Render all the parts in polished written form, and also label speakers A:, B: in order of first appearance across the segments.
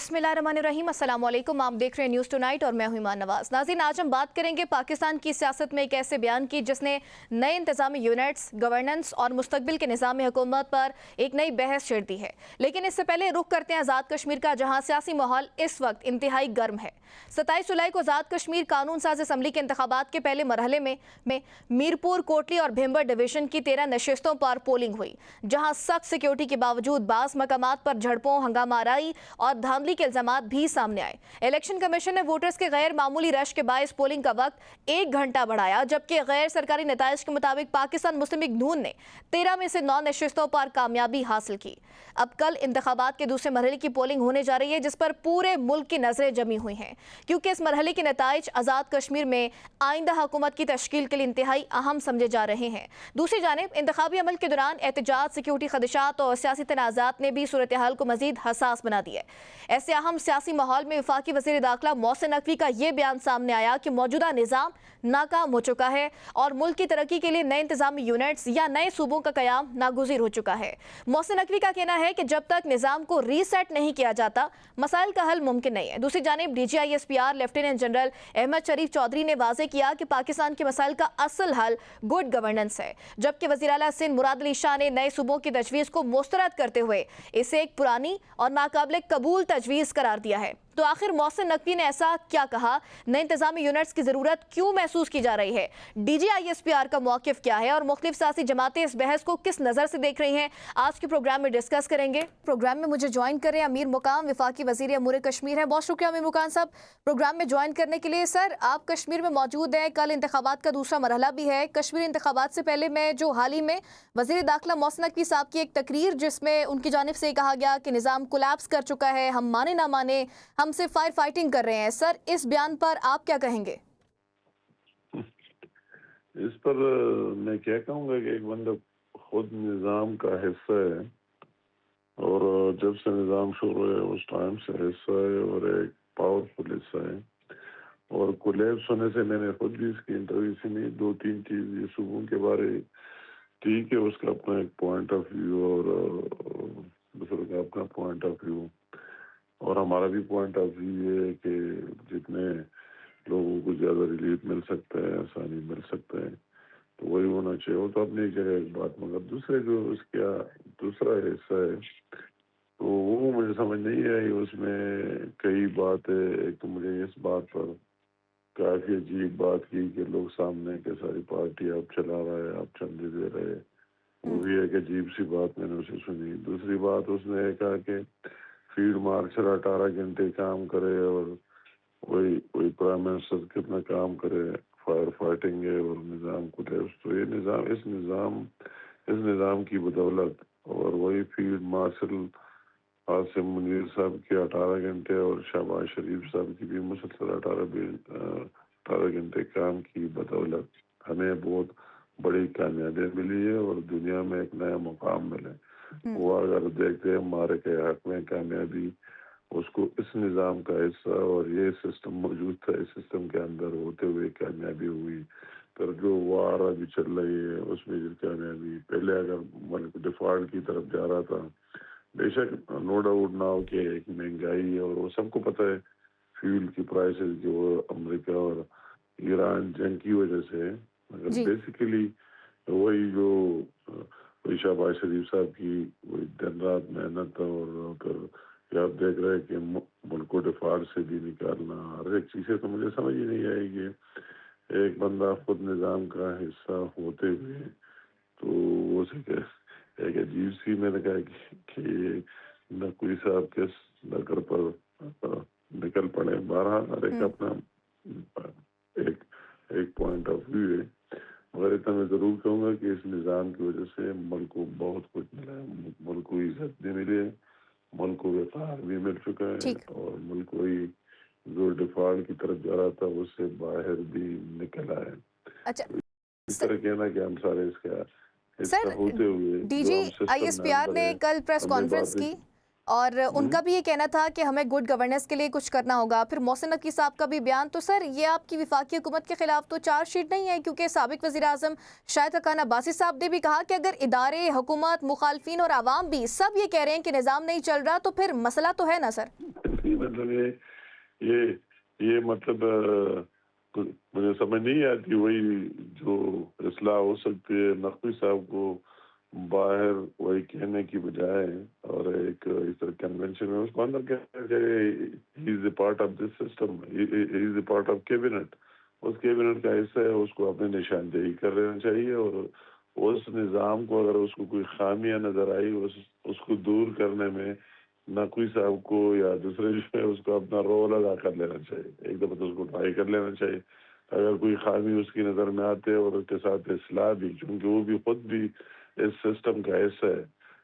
A: बिस्मिल्लाहिर्रहमानिर्रहीम, अस्सलाम वालेकुम। आप देख रहे हैं न्यूज़ टुनाइट और मैं हूं ईमान नवाज। नाज़रीन, आज हम बात करेंगे पाकिस्तान की सियासत में एक ऐसे बयान की जिसने नए इंतजामी यूनिट्स, गवर्नेंस और मुस्तकबिल के निज़ाम हुकूमत पर एक नई बहस छेड़ दी है। लेकिन इससे पहले रुख करते हैं आज़ाद कश्मीर का, जहाँ सियासी माहौल इस वक्त इंतहाई गर्म है। 27 जुलाई को आज़ाद कश्मीर कानून साज असम्बली के इंतखाबात के पहले मरहले में मीरपुर, कोटली और भिम्बर डिवीजन की 13 नशिस्तों पर पोलिंग हुई, जहाँ सख्त सिक्योरिटी के बावजूद बाज़ मकामात पर झड़पों, हंगामा आराई और धांधली के इल्जामात भी सामने आए। इलेक्शन कमीशन ने वोटर्स के गैर मामूली रश के बायस पोलिंग का वक्त 1 घंटा बढ़ाया, जबकि गैर सरकारी नताइज के मुताबिक पाकिस्तान मुस्लिम लीग नून ने 13 में से 9 नशिस्तों पर कामयाबी हासिल की। अब कल इंतखाबात के दूसरे मरहले की पोलिंग होने जा रही है, जिस पर पूरे मुल्क की नजरें जमी हुई हैं, क्योंकि इस मरहले के नताइज आज़ाद कश्मीर में आइंदा हुकूमत की तश्कील के लिए इंतहाई अहम समझे जा रहे हैं। दूसरी जानिब इंतखाबी अमल के दौरान एहतजाज, सिक्योरिटी खदशात और सियासी तनाज़ात ने भी सूरत हाल को मजीद हसास बना दिया है। ऐसे अहम सियासी माहौल में वफाकी वज़ीर दाखिला मोहसिन नकवी का ये बयान सामने आया कि मौजूदा निज़ाम नाकाम हो चुका है और मुल्क की तरक्की के लिए नए इंतजामी यूनिट्स या नए सूबों का क़याम नागुज़ीर हो चुका है। मोहसिन नकवी का कहना है कि जब तक निज़ाम को रीसेट नहीं किया जाता, मसाइल का हल मुमकिन नहीं है। दूसरी जानिब DGISPR लेफ्टिनेंट जनरल अहमद शरीफ चौधरी ने वाज़े किया कि पाकिस्तान के मसाइल का असल हल गुड गवर्नेंस है, जबकि वज़ीर आला सिंध मुराद अली शाह ने नए सूबों की तजवीज़ को मुस्तरद करते हुए इसे एक पुरानी और नाकाबिल कबूल तजवीज़ करार दिया है। तो आखिर मोहसिन नकवी ने ऐसा क्या कहा? नए इंतजामी यूनिट्स की ज़रूरत क्यों महसूस की जा रही है? DGISPR का मौक़िफ़ क्या है और मुख्तलिफ सियासी जमातें इस बहस को किस नज़र से देख रही हैं? आज के प्रोग्राम में डिस्कस करेंगे। प्रोग्राम में मुझे ज्वाइन करें अमीर मुकाम, वफाकी वज़ीर अमूर कश्मीर है। बहुत शुक्रिया अमीर मुकाम साहब प्रोग्राम में ज्वाइन करने के लिए। सर, आप कश्मीर में मौजूद हैं, कल इंतखाबात का दूसरा मरहला भी है। कश्मीर इंतखाबात से पहले मैं जो हाल ही में वज़ीर दाखिला मोहसिन नकवी साहब की एक तकरीर, जिसमें उनकी जानिब से कहा गया कि निज़ाम कोलैप्स कर चुका है, हम माने ना माने हम सिर्फ फायर फाइटिंग कर रहे हैं। सर, इस बयान पर आप क्या कहेंगे?
B: इस पर मैं क्या कहूँगा कि एक बंदा खुद निज़ाम का हिस्सा है और जब से निज़ाम शुरू है उस टाइम से हिस्सा है और एक पावरफुल हिस्सा है। और कोलैप्स होने से मैंने खुद भी इसकी इंटरव्यू सुनी, 2-3 चीज़ ये सूबों के बारे, ठीक है, उसका अपना एक पॉइंट ऑफ व्यू और दूसरे का अपना पॉइंट ऑफ व्यू, और हमारा भी पॉइंट ऑफ व्यू है कि जितने लोगों को ज़्यादा रिलीफ मिल सकता है, आसानी मिल सकता है, तो वही होना चाहिए। वो तो अपनी जगह एक बात, मगर दूसरे जो उसका दूसरा हिस्सा है तो वो मुझे समझ नहीं आई। उसमें कई बातें, एक तो मुझे इस बात पर काफ़ी अजीब बात की कि लोग सामने के सारी पार्टी आप चला रहा है, आप चंदे दे रहे, वो भी एक अजीब सी बात मैंने उसे सुनी। दूसरी बात उसने कहा कि फील्ड मार्शल 18 घंटे काम करे और वही वही प्राइम मिनिस्टर कितना काम करे, फायर फाइटिंग है और निज़ाम को तो ये इस निज़ाम की बदौलत और वही फील्ड मार्शल आसिम मुनीर साहब के 18 घंटे और शहबाज शरीफ साहब की भी मुसलसल 18 घंटे काम की बदौलत हमें बहुत बड़ी कामयाबी मिली है और दुनिया में एक नया मुकाम मिले। वो अगर देखते हैं हमारे के हक में कामयाबी, उसको इस निज़ाम का हिस्सा और ये सिस्टम मौजूद था, इस सिस्टम के अंदर होते हुए कामयाबी हुई। पर जो वार अभी चल रही है उसमें जो कामयाबी, पहले अगर मुल्क डिफॉल्ट की तरफ जा रहा था, बेशक नो डाउट ना हो कि एक महंगाई है और वो सबको पता है, फ्यूल की प्राइसेस जो अमेरिका और ईरान जंग की वजह से है, मगर बेसिकली वही जो वही शहबाज शरीफ साहब की वही दिन रात मेहनत और फिर आप देख रहे हैं कि मुल्क को डिफॉल्ट से भी निकालना, हर एक चीज़ें तो मुझे समझ ही नहीं आएगी। एक बंदा खुद निज़ाम का हिस्सा होते हुए तो वो से एक अजीब सी, मैंने कहा कि नकवी साहब के नगर पर निकल पड़े। बहरहाल हर एक अपना एक एक पॉइंट ऑफ व्यू है, मगर इतना मैं ज़रूर कहूँगा कि इस निज़ाम की वजह से मुल्क को बहुत कुछ मिला है। मुल्क को इज्जत भी मिली है, मुल्क को व्यापार भी मिल चुका है और मुल्क वही जो डिफॉल्ट की तरफ जा रहा था उससे बाहर भी निकला है।
A: अच्छा,
B: तो इस तरह कहना कि हम सारे इसका
A: सर,
B: होते हुए
A: DGISPR ने कल प्रेस कॉन्फ्रेंस की اور ان کا بھی یہ کہنا تھا کہ ہمیں گڈ گورننس کے لیے کچھ کرنا ہوگا. پھر محسن نقوی صاحب کا بھی بیان. تو سر یہ آپ کی وفاقی حکومت کے خلاف تو چارج شیٹ نہیں ہے, کیونکہ سابق وزیر اعظم شاہد حقان عباسی صاحب نے بھی کہا کہ اگر ادارے, حکومت, مخالفین اور عوام بھی سب یہ کہہ رہے ہیں کہ نظام نہیں چل رہا تو پھر مسئلہ تو ہے نا سر.
B: مطلب یہ مطلب مجھے سمجھ نہیں آتی. وہی جو اصلاح ہو سکتی ہے نقوی صاحب کو باہر وہی کہنے کی بجائے اور ایک اس طرح کنونشن میں اس کو اندر کہنا چاہیے he is a part of this system, he is a part of cabinet. اس کیبنٹ کا حصہ ہے, اس کو اپنی نشاندہی کر لینا چاہیے اور اس نظام کو اگر اس کو کوئی خامیاں نظر آئی اس کو دور کرنے میں نقوی صاحب کو یا دوسرے جو ہے اس کو اپنا رول ادا کر لینا چاہیے. ایک دفعہ تو اس کو ٹرائی کر لینا چاہیے. اگر کوئی خامی اس کی نظر میں آتے اور اس کے ساتھ اصلاح بھی, کیونکہ وہ بھی خود بھی اس سسٹم کا حصہ ہے,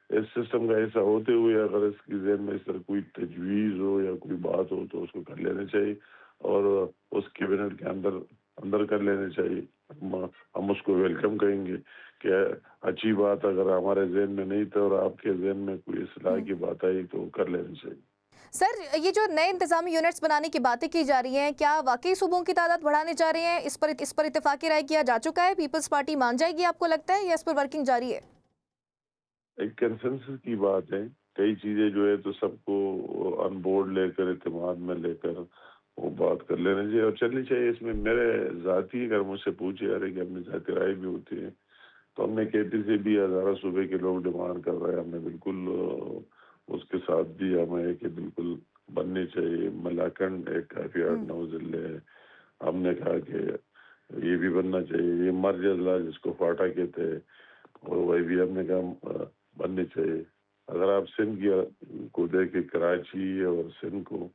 B: اس سسٹم کا حصہ ہوتے ہوئے اگر اس کی ذہن میں اس طرح کوئی تجویز ہو یا کوئی بات ہو تو اس کو کر لینا چاہیے اور اس کیبنٹ کے اندر کر لینا چاہیے. ہم اس کو ویلکم کہیں گے کہ اچھی بات اگر ہمارے ذہن میں نہیں تھا اور آپ کے ذہن میں کوئی اصلاح کی بات آئی تو کر لینی چاہیے.
A: سر یہ جو نئے انتظامی یونٹس بنانے کی باتیں کی جا رہی ہیں, کیا واقعی صوبوں کی تعداد بڑھانے جا رہے ہیں؟ اس پر اتفاقی رائے کیا جا چکا ہے؟ پیپلز پارٹی مان جائے گی آپ کو لگتا ہے, یا اس پر ورکنگ جاری ہے؟
B: ایک کنسنسس کی بات ہے. کئی چیزیں جو ہے تو سب کو آن بورڈ لے کر اعتماد میں لے کر وہ بات کر لینا چاہیے اور چلنی چاہیے. اس میں میرے ذاتی اگر مجھ سے پوچھے جا رہے کہ اپنی ذاتی رائے بھی ہوتی ہے تو ہم نے کہتی سے بھی ہزارہ صوبے کے لوگ ڈیمانڈ کر رہے ہیں. ہم نے بالکل اس کے ساتھ بھی ہمیں کہ بالکل بننی چاہیے. ملاکنڈ ایک کافی 8-9 ضلع ہے, ہم نے کہا کہ یہ بھی بننا چاہیے. یہ مرج اضلاع جس کو فاٹا کہتے ہیں اور وہی بھی ہم نے کہا بننی چاہیے. اگر آپ سندھ کو دیکھیں, کراچی اور سندھ کو,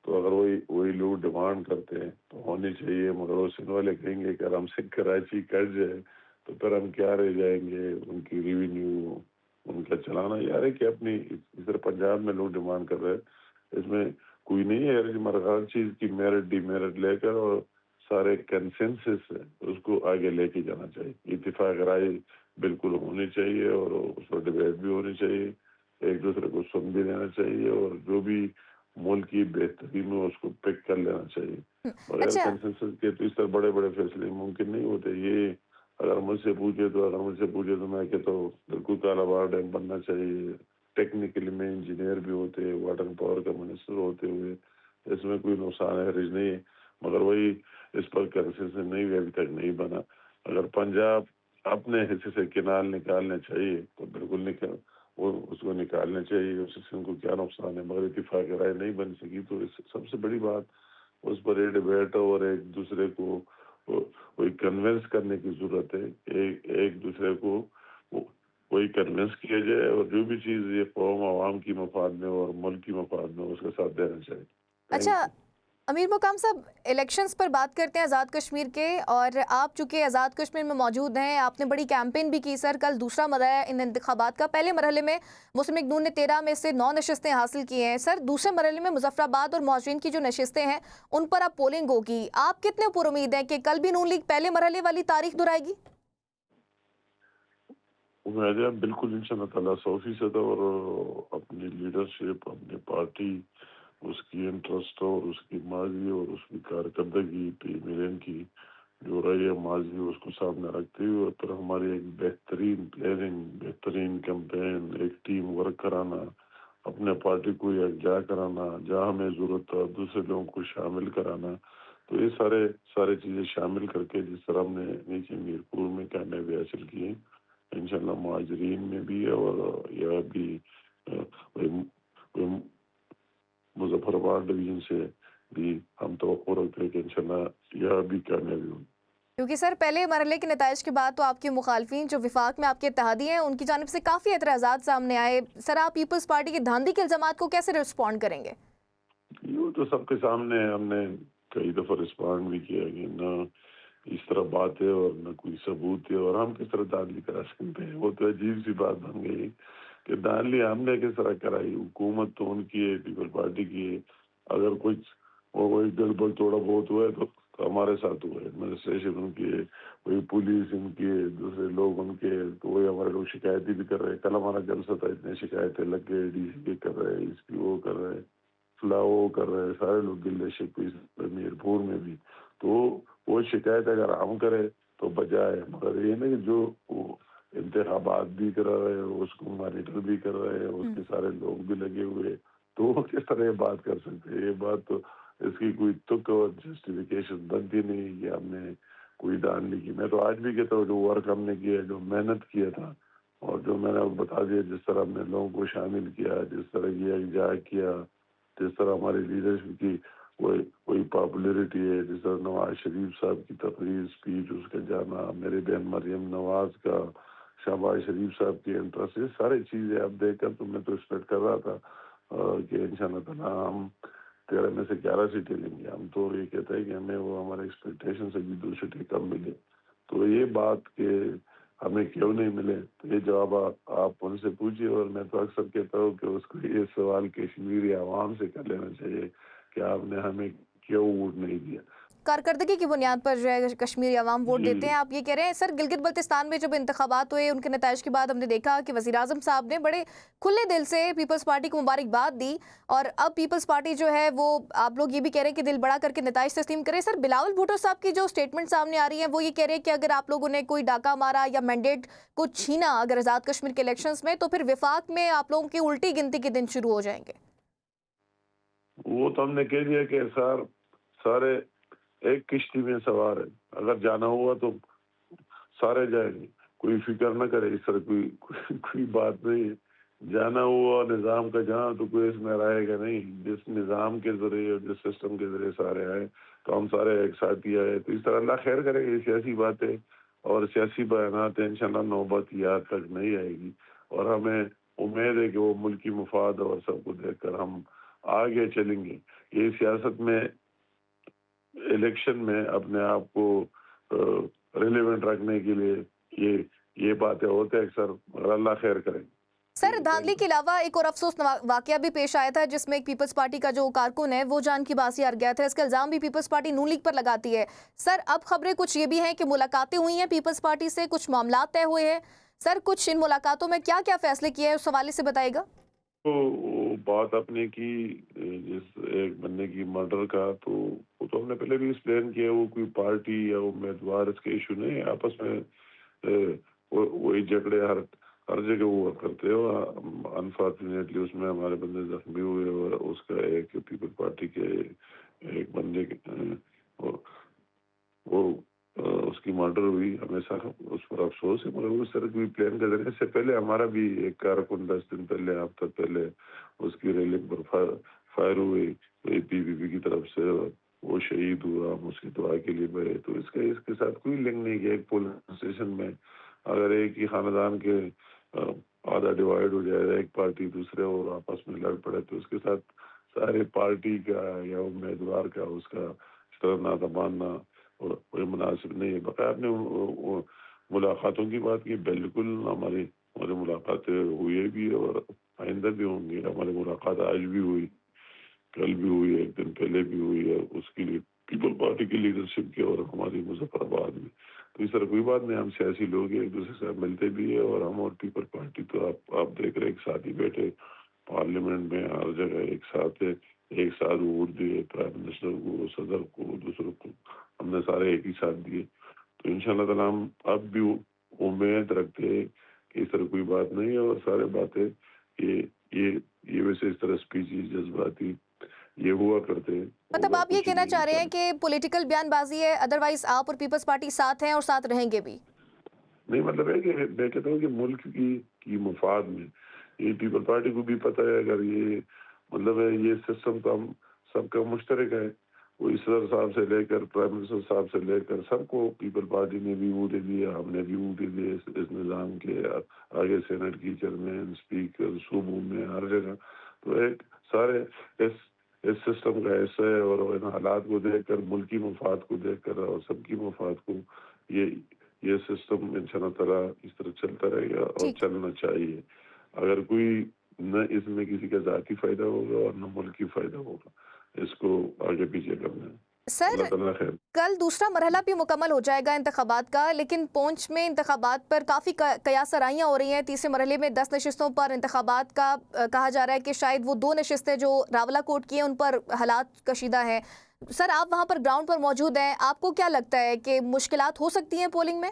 B: تو اگر وہی لوگ ڈیمانڈ کرتے ہیں تو ہونی چاہیے. مگر وہ سندھ والے کہیں گے کہ اگر ہم سے کراچی کٹ جائے تو پھر ہم کیا رہ جائیں گے, ان کی ریونیو ان کا چلانا. یار ہے کہ اپنی اس طرح پنجاب میں لوگ ڈیمانڈ کر رہے ہیں, اس میں کوئی نہیں ہے مگر ہر چیز کی میرٹ ڈی میرٹ لے کر اور سارے کنسنسس اس کو آگے لے کے جانا چاہیے. اتفاق رائے بالکل ہونی چاہیے اور اس پر ڈبیٹ بھی ہونی چاہیے. ایک دوسرے کو سن بھی لینا چاہیے اور جو بھی ملک کی بہترین ہو اس کو پک کر لینا چاہیے. بغیر کنسنسس کے تو اس طرح بڑے بڑے فیصلے ممکن نہیں ہوتے. یہ اگر مجھ سے پوچھے تو میں کہتا ہوں بالکل کالابار ڈیم بننا چاہیے. ٹیکنیکلی میں انجینئر بھی ہوتے, واٹر پاور کا منسٹر ہوتے ہوئے اس میں کوئی نقصان حرج نہیں ہے, مگر وہی اس پر کنسنسس نہیں ہوئی, ابھی تک نہیں بنا. اگر پنجاب اپنے حصے سے کنال نکالنے چاہیے تو بالکل وہ اس کو نکالنے چاہیے. اس سے ان کو کیا نقصان ہے, مگر اتفاق رائے نہیں بن سکی تو سب سے بڑی بات اس پر ایک ڈبیٹ اور ایک دوسرے کو وہی کنونس کرنے کی ضرورت ہے. ایک دوسرے کو وہی کنونس کیا جائے اور جو بھی چیز یہ قوم عوام کی مفاد میں اور ملک کی مفاد میں اس کے ساتھ دینا چاہیے.
A: اچھا امیر مقام صاحب, الیکشنز پر بات کرتے ہیں آزاد کشمیر کے, اور آپ چونکہ آزاد کشمیر میں موجود ہیں, آپ نے بڑی کیمپین بھی کی سر. کل دوسرا مرحلہ ہے ان انتخابات کا. پہلے مرحلے میں مسلم لیگ نون نے 13 میں سے 9 نشستیں حاصل کی ہیں سر. دوسرے مرحلے میں مظفر آباد اور مہاجرین کی جو نشستیں ہیں ان پر اب پولنگ ہوگی. آپ کتنے پر امید ہیں کہ کل بھی نون لیگ پہلے مرحلے والی تاریخ دہرائے گی؟
B: بالکل انشاءاللہ تعالیٰ 100% اور اپنی لیڈرشپ, اپنی پارٹی, اس کی انٹرسٹ اور اس کی ماضی اور اس کی کارکردگی پی ملین کی جو رہی ہے ماضی اس کو سامنے رکھتے ہوئے پھر ہماری ایک بہترین پلاننگ, بہترین کیمپین, ایک ٹیم ورک کرانا, اپنے پارٹی کو یکجا کرانا, جہاں ہمیں ضرورت ہے دوسرے لوگوں کو شامل کرانا. تو یہ سارے چیزیں شامل کر کے جس طرح ہم نے نیچے میرپور میں کامیابی حاصل کی ہے انشاءاللہ مہاجرین میں بھی ہے اور یہ بھی مظفر آباد ڈویژن سے بھی ہم توقع رکھتے ہیں کہ انشاءاللہ یہ بھی کامیابی ہوگی.
A: کیونکہ سر پہلے مرحلے کے نتائج کے بعد تو آپ کے مخالفین جو وفاق میں آپ کے اتحادی ہیں ان کی جانب سے کافی اعتراضات سامنے آئے. سر آپ پیپلز پارٹی کی دھاندلی کے الزامات کو کیسے رسپونڈ کریں گے؟
B: یہ تو سب کے سامنے ہم نے کئی دفعہ رسپونڈ بھی کیا کہ نہ اس طرح بات ہے اور نہ کوئی ثبوت ہے اور ہم کس طرح دھاندلی کرا سکتے ہیں. وہ تو عجیب سی بات بن گئی کہ دھاندلی ہم نے کس طرح کرائی. حکومت تو ان کی ہے, پیپل پارٹی کی ہے. اگر کچھ گڑبڑ تھوڑا بہت ہوا ہے تو تو ہمارے ساتھ ہوا ایڈمنسٹریشن ان کی، وہی پولیس ان کی، دوسرے لوگ ان کے، تو وہی ہمارے لوگ شکایتیں بھی کر رہے. کل ہمارا جلسہ تھا، اتنے شکایتیں لگ گئے، ڈی سی کے کر رہے، اس کی وہ کر رہے، فلاؤ کر رہے، سارے لوگ گلے شکوے میر پور میں بھی. تو وہ شکایت اگر ہم کرے تو بجائے، مگر یہ نہیں کہ جو انتخابات بھی کرا رہے، اس کو مانیٹر بھی کر رہے، اس کے سارے لوگ بھی لگے ہوئے، تو وہ کس طرح یہ بات کر سکتے ہیں؟ یہ بات تو اس کی کوئی تک اور جسٹیفیکیشن بنتی نہیں کہ ہم نے کوئی دان لی کی. میں تو آج بھی کہتا ہوں جو ورک ہم نے کیا، جو محنت کیا تھا، اور جو میں نے آپ کو بتا دیا جس طرح ہم نے لوگوں کو شامل کیا، جس طرح یہ اجزا کیا، جس طرح ہماری لیڈرشپ کی وہی پاپولیرٹی ہے، جس طرح نواز شریف صاحب کی تقریر، اسپیچ، اس کا جانا، میری بہن مریم نواز کا، شہباز شریف صاحب کی انٹرسٹ، یہ ساری چیزیں اب دیکھ کر تو میں تو ایکسپیکٹ کر رہا تھا کہ انشاءاللہ تعالیٰ ہم 13 میں سے 11 سیٹیں لیں گے. ہم تو یہ کہتے ہیں کہ ہمیں وہ ہمارے ایکسپیکٹیشن سے بھی 2 سیٹیں کم ملے. تو یہ بات کہ ہمیں کیوں نہیں ملے، تو یہ جواب آپ ان سے پوچھیے. اور میں تو اکثر کہتا ہوں کہ اس کو یہ سوال کشمیری عوام سے کر لینا چاہیے کہ آپ نے ہمیں کیوں ووٹ نہیں دیا.
A: کارکردگی کی بنیاد پر جو ہے کشمیری عوام ووٹ
B: جی
A: دیتے ہیں، آپ یہ کہہ رہے ہیں. سر، گلگت بلتستان میں جب انتخابات ہوئے، ان کے نتائج کے بعد ہم نے دیکھا کہ وزیر اعظم صاحب نے بڑے کھلے دل سے پیپلز پارٹی کو مبارکباد دی، اور اب پیپلز پارٹی جو ہے وہ، آپ لوگ یہ بھی کہہ رہے ہیں کہ دل بڑا کر کے نتائج تسلیم کرے. سر، بلاول بھٹو صاحب کی جو سٹیٹمنٹ سامنے آ رہی ہے، وہ یہ کہہ رہے ہیں کہ اگر آپ لوگوں نے کوئی ڈاکہ مارا یا مینڈیٹ کو چھینا اگر آزاد کشمیر کے الیکشنز میں، تو پھر وفاق میں آپ لوگوں کی الٹی گنتی کے دن شروع ہو جائیں گے.
B: وہ تو ہم نے کہہ دیا کہ سارے ایک کشتی میں سوار ہے، اگر جانا ہوا تو سارے جائیں گے، کوئی فکر نہ کرے. اس طرح کوئی بات نہیں ہے. جانا ہوا نظام کا جہاں تو کوئی اس میں رہے گا نہیں. جس نظام کے ذریعے اور جس سسٹم کے ذریعے سارے آئے تو ہم سارے ایک ساتھ ہی آئے. تو اس طرح اللہ خیر کرے گا. یہ سیاسی باتیں اور سیاسی بیانات انشاءاللہ نوبت یاد تک نہیں آئے گی، اور ہمیں امید ہے کہ وہ ملکی مفاد اور سب کو دیکھ کر ہم آگے چلیں گے. یہ سیاست میں، الیکشن میں اپنے آپ کو ریلیونٹ رکھنے کے لیے یہ باتیں ہوتے ہیں اکثر، مگر اللہ خیر کریں.
A: سر، دھاندلی کے علاوہ ایک اور افسوس واقعہ بھی پیش آیا تھا، جس میں ایک پیپلز پارٹی کا جو کارکن ہے وہ جان کی باسی ہار گیا تھا. اس کا الزام بھی پیپلز پارٹی نون لیگ پر لگاتی ہے. سر، اب خبریں کچھ یہ بھی ہیں کہ ملاقاتیں ہوئی ہیں پیپلز پارٹی سے، کچھ معاملات طے ہوئے ہیں. سر، کچھ ان ملاقاتوں میں کیا کیا فیصلے کیے ہیں، اس حوالے سے بتائے گا.
B: تو وہ بات آپ نے کی جس ایک بندے کی مرڈر کا، تو وہ تو ہم نے پہلے بھی ایکسپلین کیا. وہ کوئی پارٹی یا امیدوار اس کے ایشو نہیں، آپس میں وہی جھگڑے ہر جگہ ہوا کرتے ہو. انفارچونیٹلی اس میں ہمارے بندے زخمی ہوئے، اور اس کا ایک پیپل پارٹی کے ایک بندے وہ اس کی مرڈر ہوئی. ہمیشہ اس پر افسوس ہے، مگر اس طرح کوئی پلان کا ذریعے سے پہلے ہمارا بھی ایک کارکن 10 دن پہلے، ہفتہ پہلے اس کی ریلنگ پر فائر ہوئی پی پی پی کی طرف سے، وہ شہید ہوا. ہم اس کی دعا کے لیے گئے. تو اس کے ساتھ کوئی لنک نہیں کہ ایک پولیس اسٹیشن میں اگر ایک ہی خاندان کے آدھا ڈیوائڈ ہو جائے، ایک پارٹی دوسرے اور آپس میں لڑ پڑے، تو اس کے ساتھ سارے پارٹی کا یا امیدوار کا اس کا اس طرح ناتا ماننا کوئی مناسب نہیں ہے. بقا آپ نے ملاقاتوں کی بات کی، بالکل ہماری ملاقاتیں ہوئی بھی اور آئندہ بھی ہوں گی. ہماری ملاقات آج بھی ہوئی، کل بھی ہوئی، ایک دن پہلے بھی ہوئی ہے، اس کے لیے پیپل پارٹی کی لیڈرشپ کی اور ہماری مظفر آباد میں. تو اس طرح کوئی بات نہیں. ہم سیاسی لوگ ہیں، ایک دوسرے سے ملتے بھی ہیں، اور ہم اور پیپل پارٹی تو آپ دیکھ رہے ایک ساتھ ہی بیٹھے پارلیمنٹ میں، ہر جگہ ایک ساتھ ہے، ایک ساتھ ووٹ دیے پرائم منسٹر کو، صدر کو، دوسروں کو، ہم نے سارے ایک ہی ساتھ دیے. تو انشاءاللہ تعالیٰ ہم اب بھی امید رکھتے ہیں کہ اس طرح کوئی بات نہیں ہے. اور سارے باتیں یہ ویسے اس طرح اسپیچ جذباتی یہ ہوا کرتے ہیں.
A: مطلب آپ یہ کہنا چاہ رہے ہیں کہ پولیٹیکل بیان بازی ہے، ادروائز آپ اور پیپلز پارٹی ساتھ ہیں اور ساتھ رہیں گے بھی؟
B: نہیں، مطلب ہے کہ میں کہتا ہوں کہ ملک کی مفاد میں یہ پیپل پارٹی کو بھی پتہ ہے. اگر یہ مطلب ہے یہ سسٹم تو ہم سب کا مشترک ہے. وہ صدر صاحب سے لے کر پرائم منسٹر صاحب سے لے کر سب کو پیپل پارٹی نے بھی ووٹ دیا، ہم نے بھی ووٹ دیے اس نظام کے آگے. سینٹ کی چیئرمین، اسپیکر، صوبوں میں ہر جگہ. تو ایک سارے اس سسٹم کا حصہ ہے، اور ان حالات کو دیکھ کر، ملکی مفاد کو دیکھ کر اور سب کی مفاد کو یہ سسٹم انشاءاللہ تعالیٰ اس طرح چلتا رہے گا اور چلنا چاہیے. اگر کوئی نہ اس میں کسی کا ذاتی فائدہ ہوگا اور نہ ملکی فائدہ ہوگا، اس کو آگے پیچھے کرنا ہے.
A: सर
B: अल्लाह ताला खैर।
A: कल दूसरा मरहला भी मुकम्मल हो जाएगा इंतखाबात का, लेकिन पूंछ में इंतखाबात पर काफ़ी कयासराइयाँ हो रही हैं। तीसरे मरहले में 10 नशिस्तों पर इंतखाबात का कहा जा रहा है कि शायद वो 2 नशिस्तें जो रावलाकोट की हैं उन पर हालात कशीदा हैं। सर आप वहाँ पर ग्राउंड पर मौजूद हैं, आपको क्या लगता है कि मुश्किलात हो सकती हैं पोलिंग में?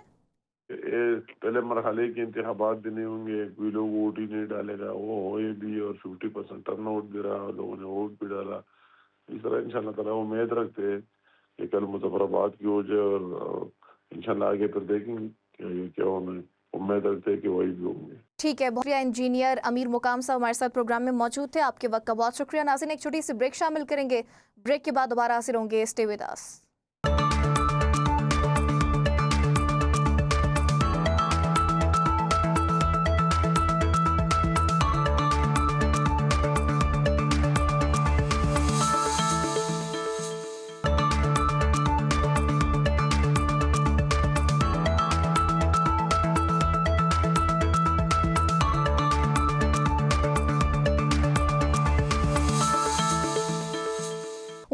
B: पहले मरहले के इंतखाबात भी नहीं होंगे, कोई लोग वोट ही नहीं डालेगा, वो होए भी और 50% टर्न आउट भी रहा, लोगों ने वोट भी डाला। इस तरह इंशाल्लाह ताला उम्मीद रखते हैं कि कल मुज़फ़्फ़राबाद की हो जाए और इंशाल्लाह आगे फिर देखेंगे क्या होना है। उम्मीद रखते हैं कि वही भी होंगे।
A: ठीक है, बहुत शुक्रिया। इंजीनियर अमीर मुकाम साहब हमारे साथ प्रोग्राम में मौजूद थे, आपके वक्त का बहुत शुक्रिया। नाज़रीन एक छोटी सी ब्रेक शामिल करेंगे, ब्रेक के बाद दोबारा हाजिर होंगे। Stay with us.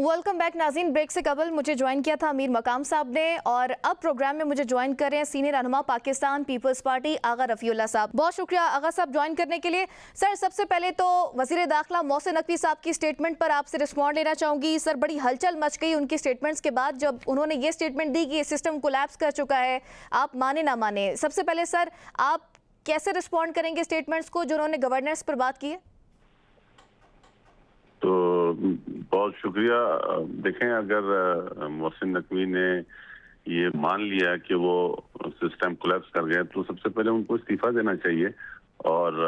A: Welcome back नाज़रीन। ब्रेक से कबल मुझे ज्वाइन किया था अमीर मकाम साहब ने, और अब प्रोग्राम में मुझे ज्वाइन कर रहे हैं सीनियर रहनुमा पाकिस्तान पीपल्स पार्टी आगा रफ़ीउल्लाह साहब। बहुत शुक्रिया आगा साहब ज्वाइन करने के लिए। सर सबसे पहले तो वज़ीर दाखिला मोहसिन नकवी साहब की स्टेटमेंट पर आपसे रिस्पॉन्ड लेना चाहूँगी। सर बड़ी हलचल मच गई उनकी स्टेटमेंट्स के बाद, जब उन्होंने ये स्टेटमेंट दी कि ये सिस्टम कोलैप्स कर चुका है, आप माने ना माने। सबसे पहले सर आप कैसे रिस्पॉन्ड करेंगे स्टेटमेंट्स को जो उन्होंने गवर्नेंस पर बात की है?
C: तो बहुत शुक्रिया। देखें, अगर मोहसिन नकवी ने ये मान लिया कि वो सिस्टम कोलैप्स कर गया, तो सबसे पहले उनको इस्तीफा देना चाहिए और